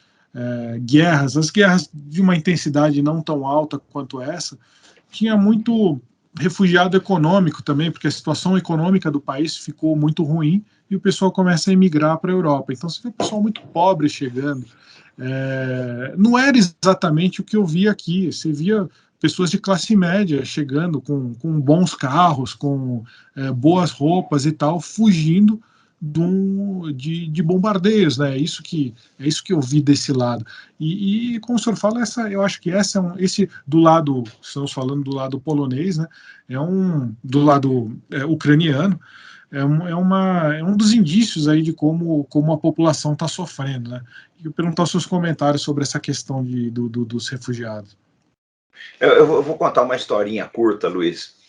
guerras, as guerras de uma intensidade não tão alta quanto essa, tinha muito refugiado econômico também, porque a situação econômica do país ficou muito ruim e o pessoal começa a emigrar para a Europa. Então você vê o pessoal muito pobre chegando. Não era exatamente o que eu via aqui. Você via pessoas de classe média chegando com bons carros, com boas roupas e tal, fugindo de bombardeios, né? É isso que eu vi desse lado. E como o senhor fala, eu acho que esse do lado, estamos falando do lado polonês, né? Do lado ucraniano, é um dos indícios aí de como a população está sofrendo, né? E eu perguntar os seus comentários sobre essa questão dos refugiados. Eu vou contar uma historinha curta, Luiz,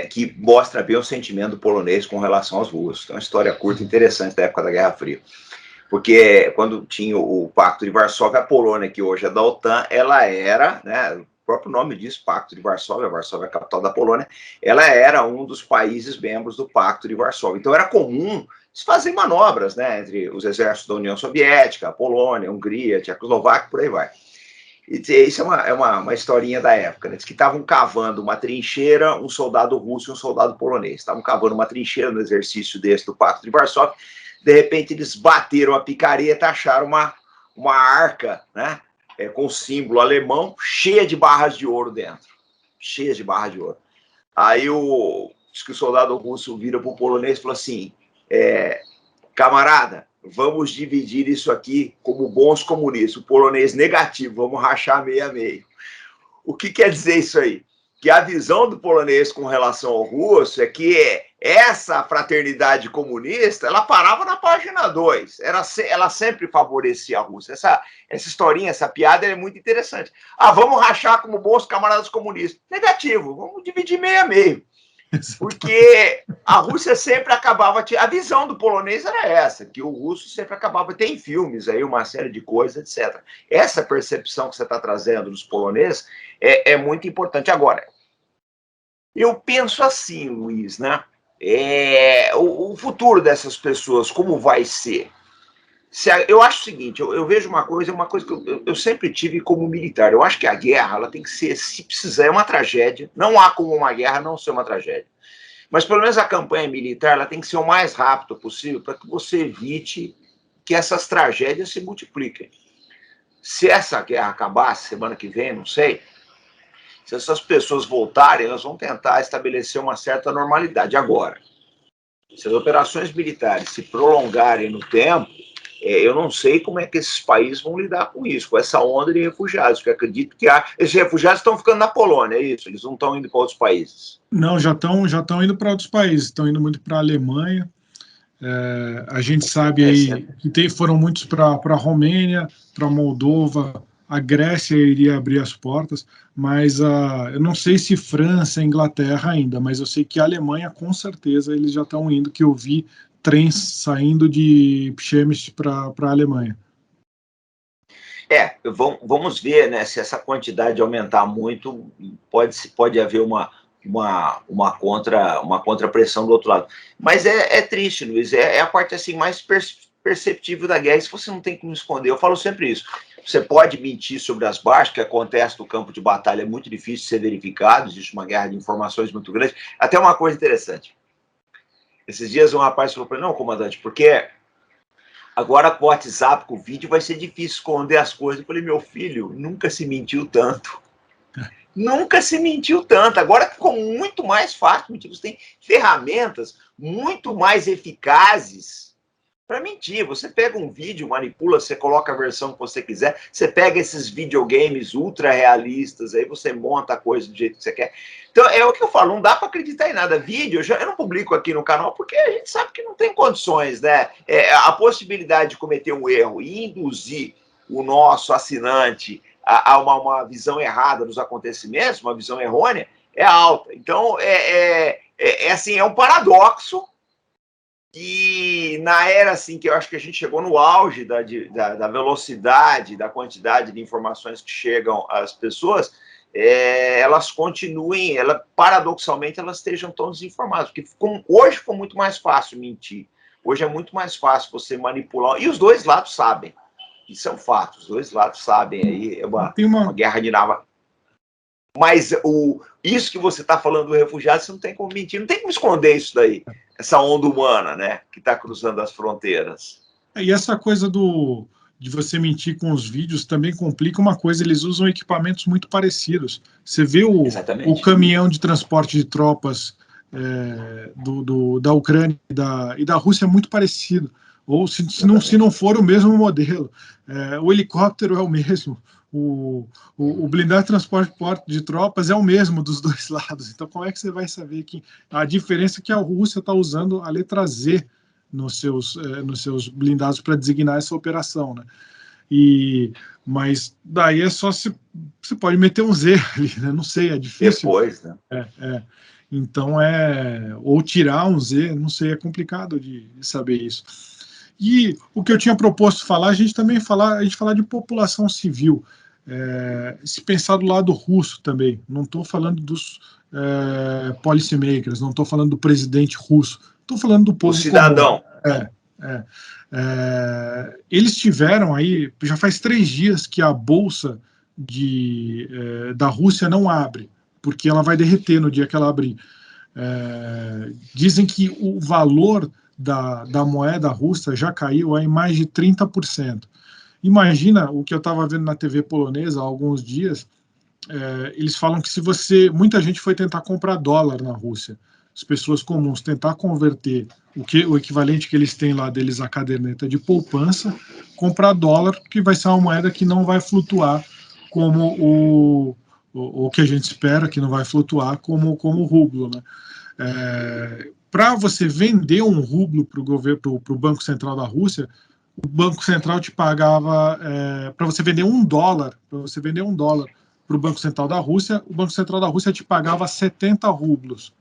que mostra bem o sentimento polonês com relação aos russos. É uma história curta interessante da época da Guerra Fria. Porque quando tinha o Pacto de Varsóvia, a Polônia, que hoje é da OTAN, ela era, né, o próprio nome diz, Pacto de Varsóvia, Varsóvia é a capital da Polônia, ela era um dos países membros do Pacto de Varsóvia. Então era comum se fazer manobras, né, entre os exércitos da União Soviética, a Polônia, a Hungria, a Tchecoslováquia, por aí vai. Isso é uma historinha da época, né? Diz que estavam cavando uma trincheira, um soldado russo e um soldado polonês. Estavam cavando uma trincheira no exercício desse do Pacto de Varsóvia. De repente, eles bateram a picareta, acharam uma arca, né? Com símbolo alemão, cheia de barras de ouro dentro. Cheia de barras de ouro. Aí diz que o soldado russo vira para o polonês e falou assim, camarada, vamos dividir isso aqui como bons comunistas. O polonês negativo, vamos rachar meio a meio. O que quer dizer isso aí? Que a visão do polonês com relação ao russo é que essa fraternidade comunista, ela parava na página 2. Ela sempre favorecia a Rússia. Essa historinha, essa piada é muito interessante. Vamos rachar como bons camaradas comunistas. Negativo, vamos dividir meio a meio. Porque a Rússia sempre acabava... A visão do polonês era essa, que o russo sempre acabava... Tem filmes aí, uma série de coisas, etc. Essa percepção que você está trazendo dos poloneses é muito importante. Agora, eu penso assim, Luiz, né? O futuro dessas pessoas, como vai ser? Eu acho o seguinte, eu vejo uma coisa que eu sempre tive como militar. Eu acho que a guerra, ela tem que ser, se precisar, é uma tragédia. Não há como uma guerra não ser uma tragédia. Mas pelo menos a campanha militar, ela tem que ser o mais rápido possível para que você evite que essas tragédias se multipliquem. Se essa guerra acabar semana que vem, não sei, se essas pessoas voltarem, elas vão tentar estabelecer uma certa normalidade. Agora, se as operações militares se prolongarem no tempo, eu não sei como é que esses países vão lidar com isso, com essa onda de refugiados, porque eu acredito que esses refugiados estão ficando na Polônia, é isso? Eles não estão indo para outros países? Não, já estão indo para outros países, estão indo muito para a Alemanha. A gente sabe aí que foram muitos para a Romênia, para a Moldova, a Grécia iria abrir as portas, mas eu não sei se França, Inglaterra ainda, mas eu sei que a Alemanha, com certeza, eles já estão indo, que eu vi trens saindo de Przemyśl para a Alemanha. Vamos ver, né, se essa quantidade aumentar muito, pode haver uma contrapressão do outro lado. Mas é triste, Luiz, é a parte assim, mais perceptível da guerra, isso você não tem como esconder. Eu falo sempre isso. Você pode mentir sobre as baixas, que acontece no campo de batalha, é muito difícil de ser verificado, existe uma guerra de informações muito grande. Até uma coisa interessante. Esses dias um rapaz falou para mim, não, comandante, porque agora com o WhatsApp, com o vídeo, vai ser difícil esconder as coisas. Eu falei, meu filho, nunca se mentiu tanto. Nunca se mentiu tanto. Agora ficou muito mais fácil mentir. Você tem ferramentas muito mais eficazes para mentir. Você pega um vídeo, manipula, você coloca a versão que você quiser, você pega esses videogames ultra realistas, aí você monta a coisa do jeito que você quer. Então, é o que eu falo, não dá para acreditar em nada. Vídeo, eu não publico aqui no canal, porque a gente sabe que não tem condições, né? A possibilidade de cometer um erro e induzir o nosso assinante a uma visão errada dos acontecimentos, uma visão errônea, é alta. Então, assim, é um paradoxo. E na era assim que eu acho que a gente chegou no auge da velocidade, da quantidade de informações que chegam às pessoas, elas continuem, paradoxalmente, elas estejam tão desinformadas, porque hoje ficou muito mais fácil mentir, hoje é muito mais fácil você manipular, e os dois lados sabem, isso é um fato, os dois lados sabem, aí é uma guerra de nava. Mas isso que você está falando do refugiado, você não tem como mentir, não tem como esconder isso daí, essa onda humana, né, que está cruzando as fronteiras. E essa coisa de você mentir com os vídeos também complica uma coisa, eles usam equipamentos muito parecidos. Você vê o caminhão de transporte de tropas da Ucrânia e da Rússia é muito parecido, ou se não for o mesmo modelo. O helicóptero é o mesmo, o blindado de transporte de tropas é o mesmo dos dois lados. Então, como é que você vai saber que a diferença é que a Rússia está usando a letra Z nos seus blindados para designar essa operação, né? Mas daí é só se você pode meter um Z ali, né? Não sei, é difícil. Depois, né? Então ou tirar um Z, não sei, é complicado de saber isso. E o que eu tinha proposto falar, a gente falar de população civil. Se pensar do lado russo também, não estou falando dos policymakers, não estou falando do presidente russo, estou falando do povo o cidadão. Comum. Eles tiveram aí, já faz 3 dias que a bolsa da Rússia não abre, porque ela vai derreter no dia que ela abrir. Dizem que o valor da moeda russa já caiu em mais de 30%. Imagina o que eu estava vendo na TV polonesa há alguns dias, eles falam que muita gente foi tentar comprar dólar na Rússia, as pessoas comuns tentar converter o equivalente que eles têm lá deles a caderneta de poupança, comprar dólar, que vai ser uma moeda que não vai flutuar como o que a gente espera, que não vai flutuar como o rublo, né? Para você vender um rublo para o Banco Central da Rússia, o Banco Central te pagava, para você vender $1 para o Banco Central da Rússia, o Banco Central da Rússia te pagava 70 rublos.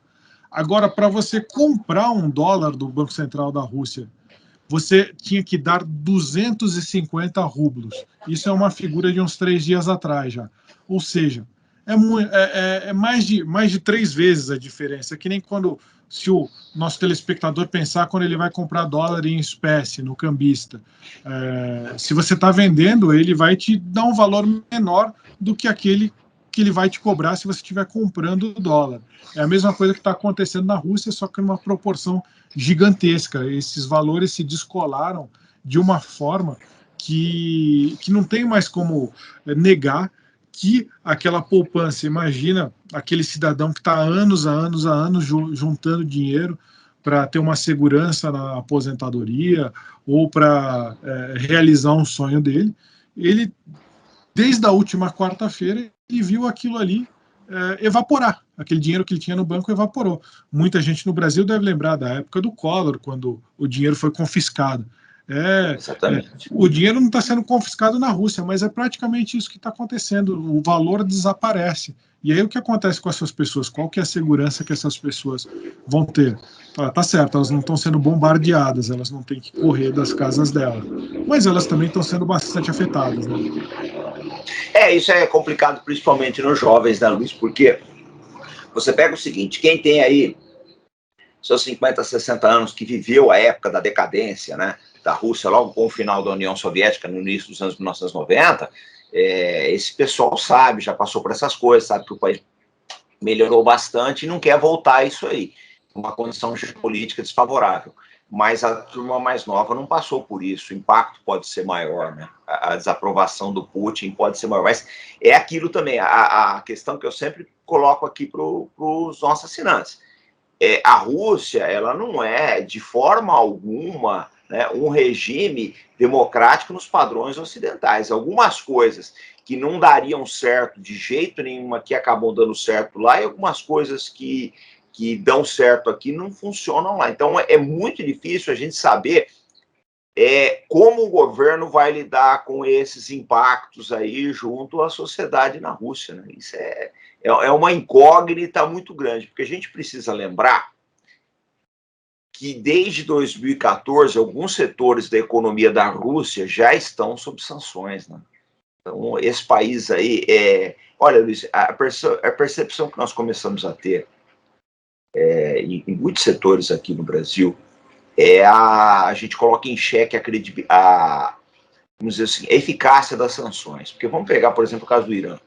Agora, para você comprar $1 do Banco Central da Rússia, você tinha que dar 250 rublos. Isso é uma figura de uns 3 dias atrás já. Ou seja, é mais de 3 vezes a diferença. É que nem se o nosso telespectador pensar quando ele vai comprar dólar em espécie, no cambista. Se você está vendendo, ele vai te dar um valor menor do que aquele que ele vai te cobrar se você estiver comprando o dólar. É a mesma coisa que está acontecendo na Rússia, só que em uma proporção gigantesca. Esses valores se descolaram de uma forma que não tem mais como negar que aquela poupança, imagina aquele cidadão que está há anos juntando dinheiro para ter uma segurança na aposentadoria ou para realizar um sonho dele, ele, desde a última quarta-feira, ele viu aquilo ali evaporar, aquele dinheiro que ele tinha no banco evaporou. Muita gente no Brasil deve lembrar da época do Collor, quando o dinheiro foi confiscado. Exatamente. O dinheiro não está sendo confiscado na Rússia, mas é praticamente isso que está acontecendo. O valor desaparece. E aí o que acontece com essas pessoas? Qual que é a segurança que essas pessoas vão ter? Tá certo, elas não estão sendo bombardeadas, elas não têm que correr das casas delas, mas elas também estão sendo bastante afetadas, né? Isso é complicado, principalmente nos jovens, né, Luiz? Porque você pega o seguinte, quem tem aí seus 50, 60 anos, que viveu a época da decadência, né, da Rússia, logo com o final da União Soviética, no início dos anos 1990, esse pessoal sabe, já passou por essas coisas, sabe que o país melhorou bastante e não quer voltar a isso aí, uma condição geopolítica desfavorável. Mas a turma mais nova não passou por isso, o impacto pode ser maior, né? A desaprovação do Putin pode ser maior, mas é aquilo também, a questão que eu sempre coloco aqui para os nossos assinantes. A Rússia, ela não é, de forma alguma, né, um regime democrático nos padrões ocidentais. Algumas coisas que não dariam certo de jeito nenhum aqui acabam dando certo lá, e algumas coisas que dão certo aqui não funcionam lá. Então, é muito difícil a gente saber como o governo vai lidar com esses impactos aí junto à sociedade na Rússia, né? Isso é uma incógnita muito grande, porque a gente precisa lembrar que desde 2014 alguns setores da economia da Rússia já estão sob sanções, né? Então, esse país aí olha, Luiz, a percepção que nós começamos a ter em muitos setores aqui no Brasil a gente coloca em xeque vamos dizer assim, a eficácia das sanções. Porque vamos pegar, por exemplo, o caso do Irã.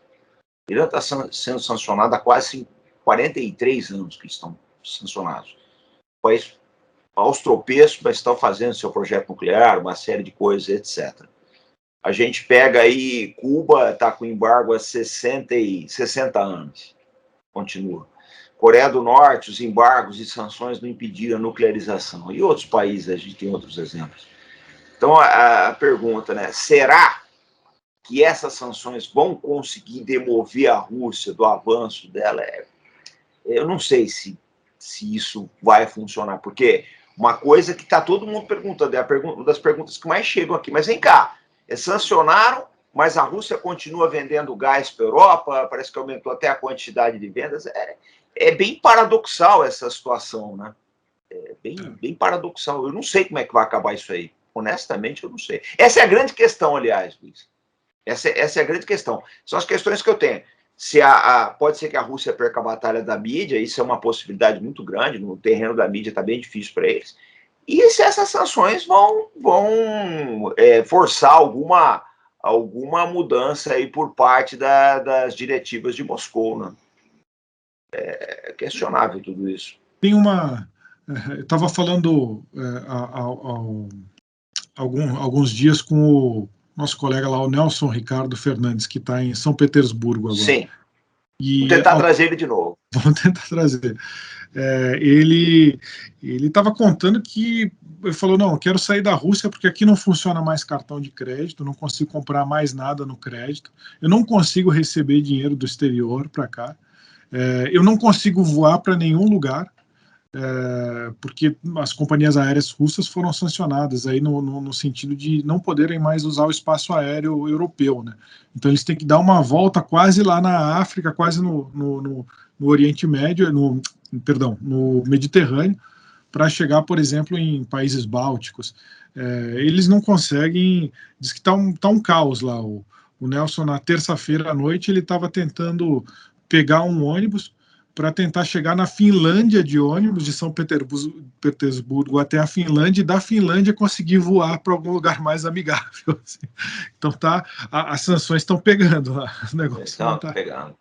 O Irã está sendo sancionado há quase 43 anos que estão sancionados. O país, aos tropeços, mas estão fazendo seu projeto nuclear, uma série de coisas, etc. A gente pega aí, Cuba está com embargo há 60 anos. Continua. Coreia do Norte, os embargos e sanções não impediram a nuclearização. E outros países, a gente tem outros exemplos. Então, a pergunta, né? Será que essas sanções vão conseguir demover a Rússia do avanço dela? Eu não sei se isso vai funcionar, porque uma coisa que está todo mundo perguntando, uma das perguntas que mais chegam aqui, mas vem cá, sancionaram, mas a Rússia continua vendendo gás para a Europa, parece que aumentou até a quantidade de vendas. É bem paradoxal essa situação, né? Bem paradoxal. Eu não sei como é que vai acabar isso aí. Honestamente, eu não sei. Essa é a grande questão, aliás, Luiz. Essa é a grande questão. São as questões que eu tenho. Pode ser que a Rússia perca a batalha da mídia, isso é uma possibilidade muito grande, no terreno da mídia está bem difícil para eles. E se essas sanções vão forçar alguma mudança aí por parte das diretivas de Moscou, né? É questionável tudo isso. Tem uma... Eu estava falando alguns dias com o nosso colega lá, o Nelson Ricardo Fernandes, que está em São Petersburgo agora. Sim. Vou tentar trazer ele de novo. Vamos tentar trazer. Ele estava contando que ele falou, não, eu quero sair da Rússia porque aqui não funciona mais cartão de crédito, não consigo comprar mais nada no crédito, eu não consigo receber dinheiro do exterior para cá, eu não consigo voar para nenhum lugar, porque as companhias aéreas russas foram sancionadas aí no sentido de não poderem mais usar o espaço aéreo europeu, né? Então eles têm que dar uma volta quase lá na África, quase no Oriente Médio, no Mediterrâneo, para chegar, por exemplo, em países bálticos. Eles não conseguem, diz que está um caos lá. O Nelson, na terça-feira à noite, ele estava tentando pegar um ônibus para tentar chegar na Finlândia de ônibus, de São Petersburgo até a Finlândia, e da Finlândia conseguir voar para algum lugar mais amigável. Assim. Então as sanções estão pegando lá. Os negócios estão pegando.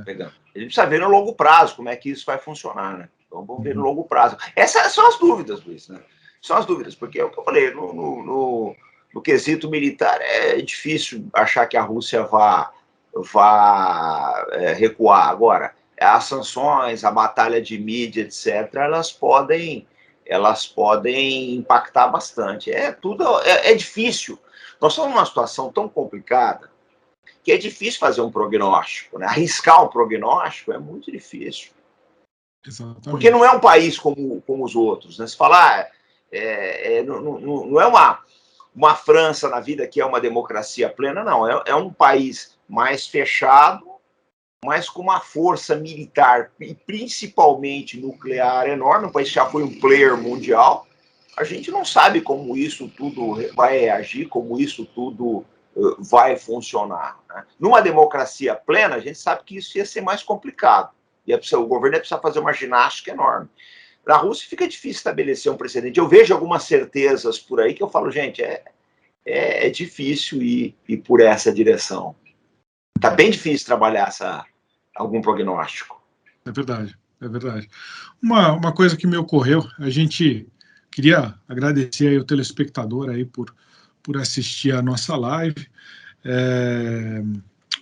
Pegando. A gente precisa ver no longo prazo como é que isso vai funcionar, né? Então vamos ver no longo prazo. Essas são as dúvidas, Luiz, né? São as dúvidas, porque é o que eu falei, no quesito militar é difícil achar que a Rússia vá recuar. Agora, as sanções, a batalha de mídia, etc., elas podem impactar bastante. É difícil. Nós estamos numa situação tão complicada que é difícil fazer um prognóstico, né? Arriscar um prognóstico é muito difícil. Exatamente. Porque não é um país como os outros, né? Se falar, Não é uma França na vida que é uma democracia plena, não. É um país mais fechado, mas com uma força militar e principalmente nuclear enorme. Um país que já foi um player mundial. A gente não sabe como isso tudo vai reagir, como isso tudo vai funcionar. Né? Numa democracia plena, a gente sabe que isso ia ser mais complicado. O governo ia precisar fazer uma ginástica enorme. Na Rússia fica difícil estabelecer um precedente. Eu vejo algumas certezas por aí que eu falo, gente, é difícil ir por essa direção. Está bem difícil trabalhar algum prognóstico. É verdade, é verdade. Uma coisa que me ocorreu, a gente queria agradecer aí o telespectador aí por assistir a nossa live.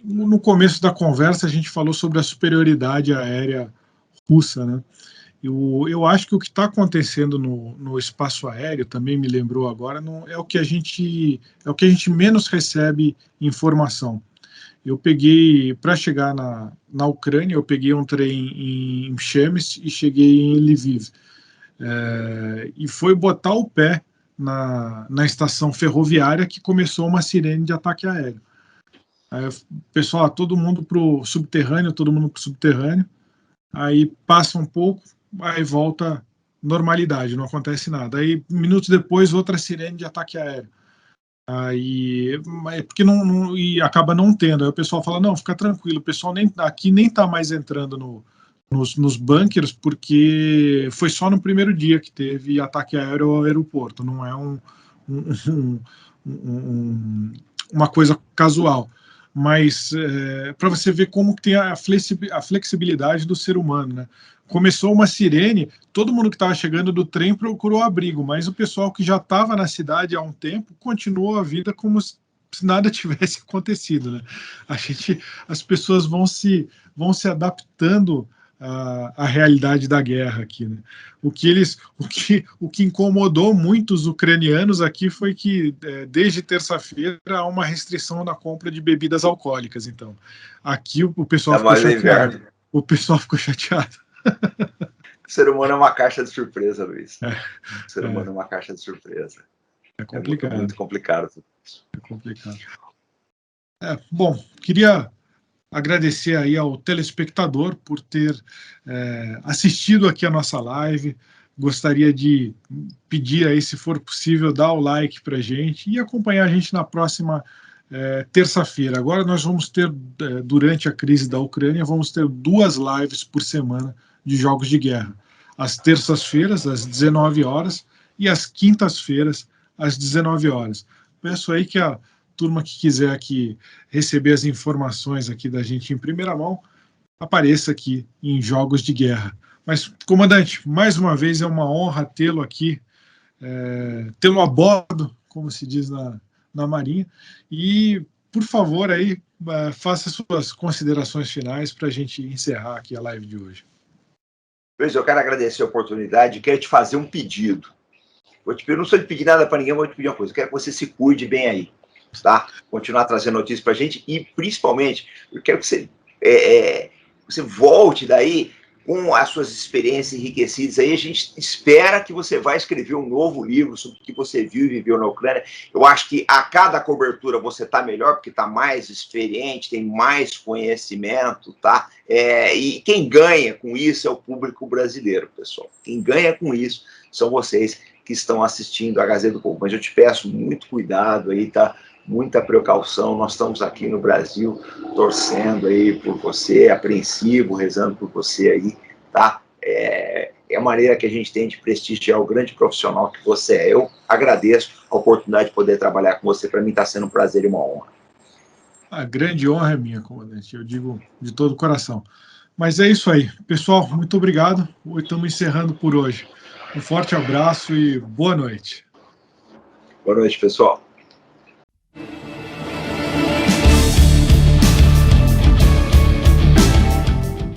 No começo da conversa, a gente falou sobre a superioridade aérea russa, né? Eu acho que o que está acontecendo no espaço aéreo, também me lembrou agora, é o que a gente menos recebe informação. Eu peguei, para chegar na Ucrânia, eu peguei um trem em Przemysl e cheguei em Lviv. E foi botar o pé na estação ferroviária que começou uma sirene de ataque aéreo. Aí, pessoal, todo mundo para o subterrâneo, aí passa um pouco, aí volta normalidade, não acontece nada. Aí, minutos depois, outra sirene de ataque aéreo. Aí, porque e acaba não tendo. Aí o pessoal fala, não, fica tranquilo, o pessoal aqui nem está mais entrando nos bunkers, porque foi só no primeiro dia que teve ataque aéreo ao aeroporto, não é uma coisa casual. Mas para você ver como tem a flexibilidade do ser humano, né? Começou uma sirene, todo mundo que estava chegando do trem procurou abrigo, mas o pessoal que já estava na cidade há um tempo continuou a vida como se nada tivesse acontecido, né? As pessoas vão se adaptando à realidade da guerra aqui, né? O que incomodou muitos ucranianos aqui foi que desde terça-feira há uma restrição na compra de bebidas alcoólicas. Então, aqui o pessoal ficou chateado. O pessoal ficou chateado. O ser humano é uma caixa de surpresa, Luiz. O ser humano é uma caixa de surpresa. É complicado. É muito complicado tudo isso. É complicado. Bom, queria agradecer aí ao telespectador por ter assistido aqui a nossa live. Gostaria de pedir aí, se for possível, dar o like para a gente e acompanhar a gente na próxima terça-feira. Agora nós vamos ter, durante a crise da Ucrânia, vamos ter 2 lives por semana de jogos de guerra. Às terças-feiras, às 19 horas, e às quintas-feiras, às 19 horas. Peço aí que a turma que quiser aqui receber as informações aqui da gente em primeira mão, apareça aqui em Jogos de Guerra. Mas, comandante, mais uma vez é uma honra tê-lo aqui, tê-lo a bordo, como se diz na Marinha, e, por favor, aí, faça suas considerações finais para a gente encerrar aqui a live de hoje. Luiz, eu quero agradecer a oportunidade e quero te fazer um pedido. Eu não sou de pedir nada para ninguém, vou te pedir uma coisa. Eu quero que você se cuide bem aí, tá? Continuar trazendo notícias para a gente e, principalmente, eu quero que você volte daí com as suas experiências enriquecidas. Aí a gente espera que você vai escrever um novo livro sobre o que você viu e viveu na Ucrânia. Eu acho que a cada cobertura você está melhor, porque está mais experiente, tem mais conhecimento, tá? E quem ganha com isso é o público brasileiro, pessoal. Quem ganha com isso são vocês que estão assistindo a Gazeta do Povo. Mas eu te peço muito cuidado aí, tá? Muita precaução. Nós estamos aqui no Brasil torcendo aí por você, apreensivo, rezando por você aí, tá? É a maneira que a gente tem de prestigiar o grande profissional que você é. Eu agradeço a oportunidade de poder trabalhar com você. Para mim está sendo um prazer e uma honra. A grande honra é minha, comandante. Eu digo de todo o coração. Mas é isso aí. Pessoal, muito obrigado. Estamos encerrando por hoje. Um forte abraço e boa noite. Boa noite, pessoal.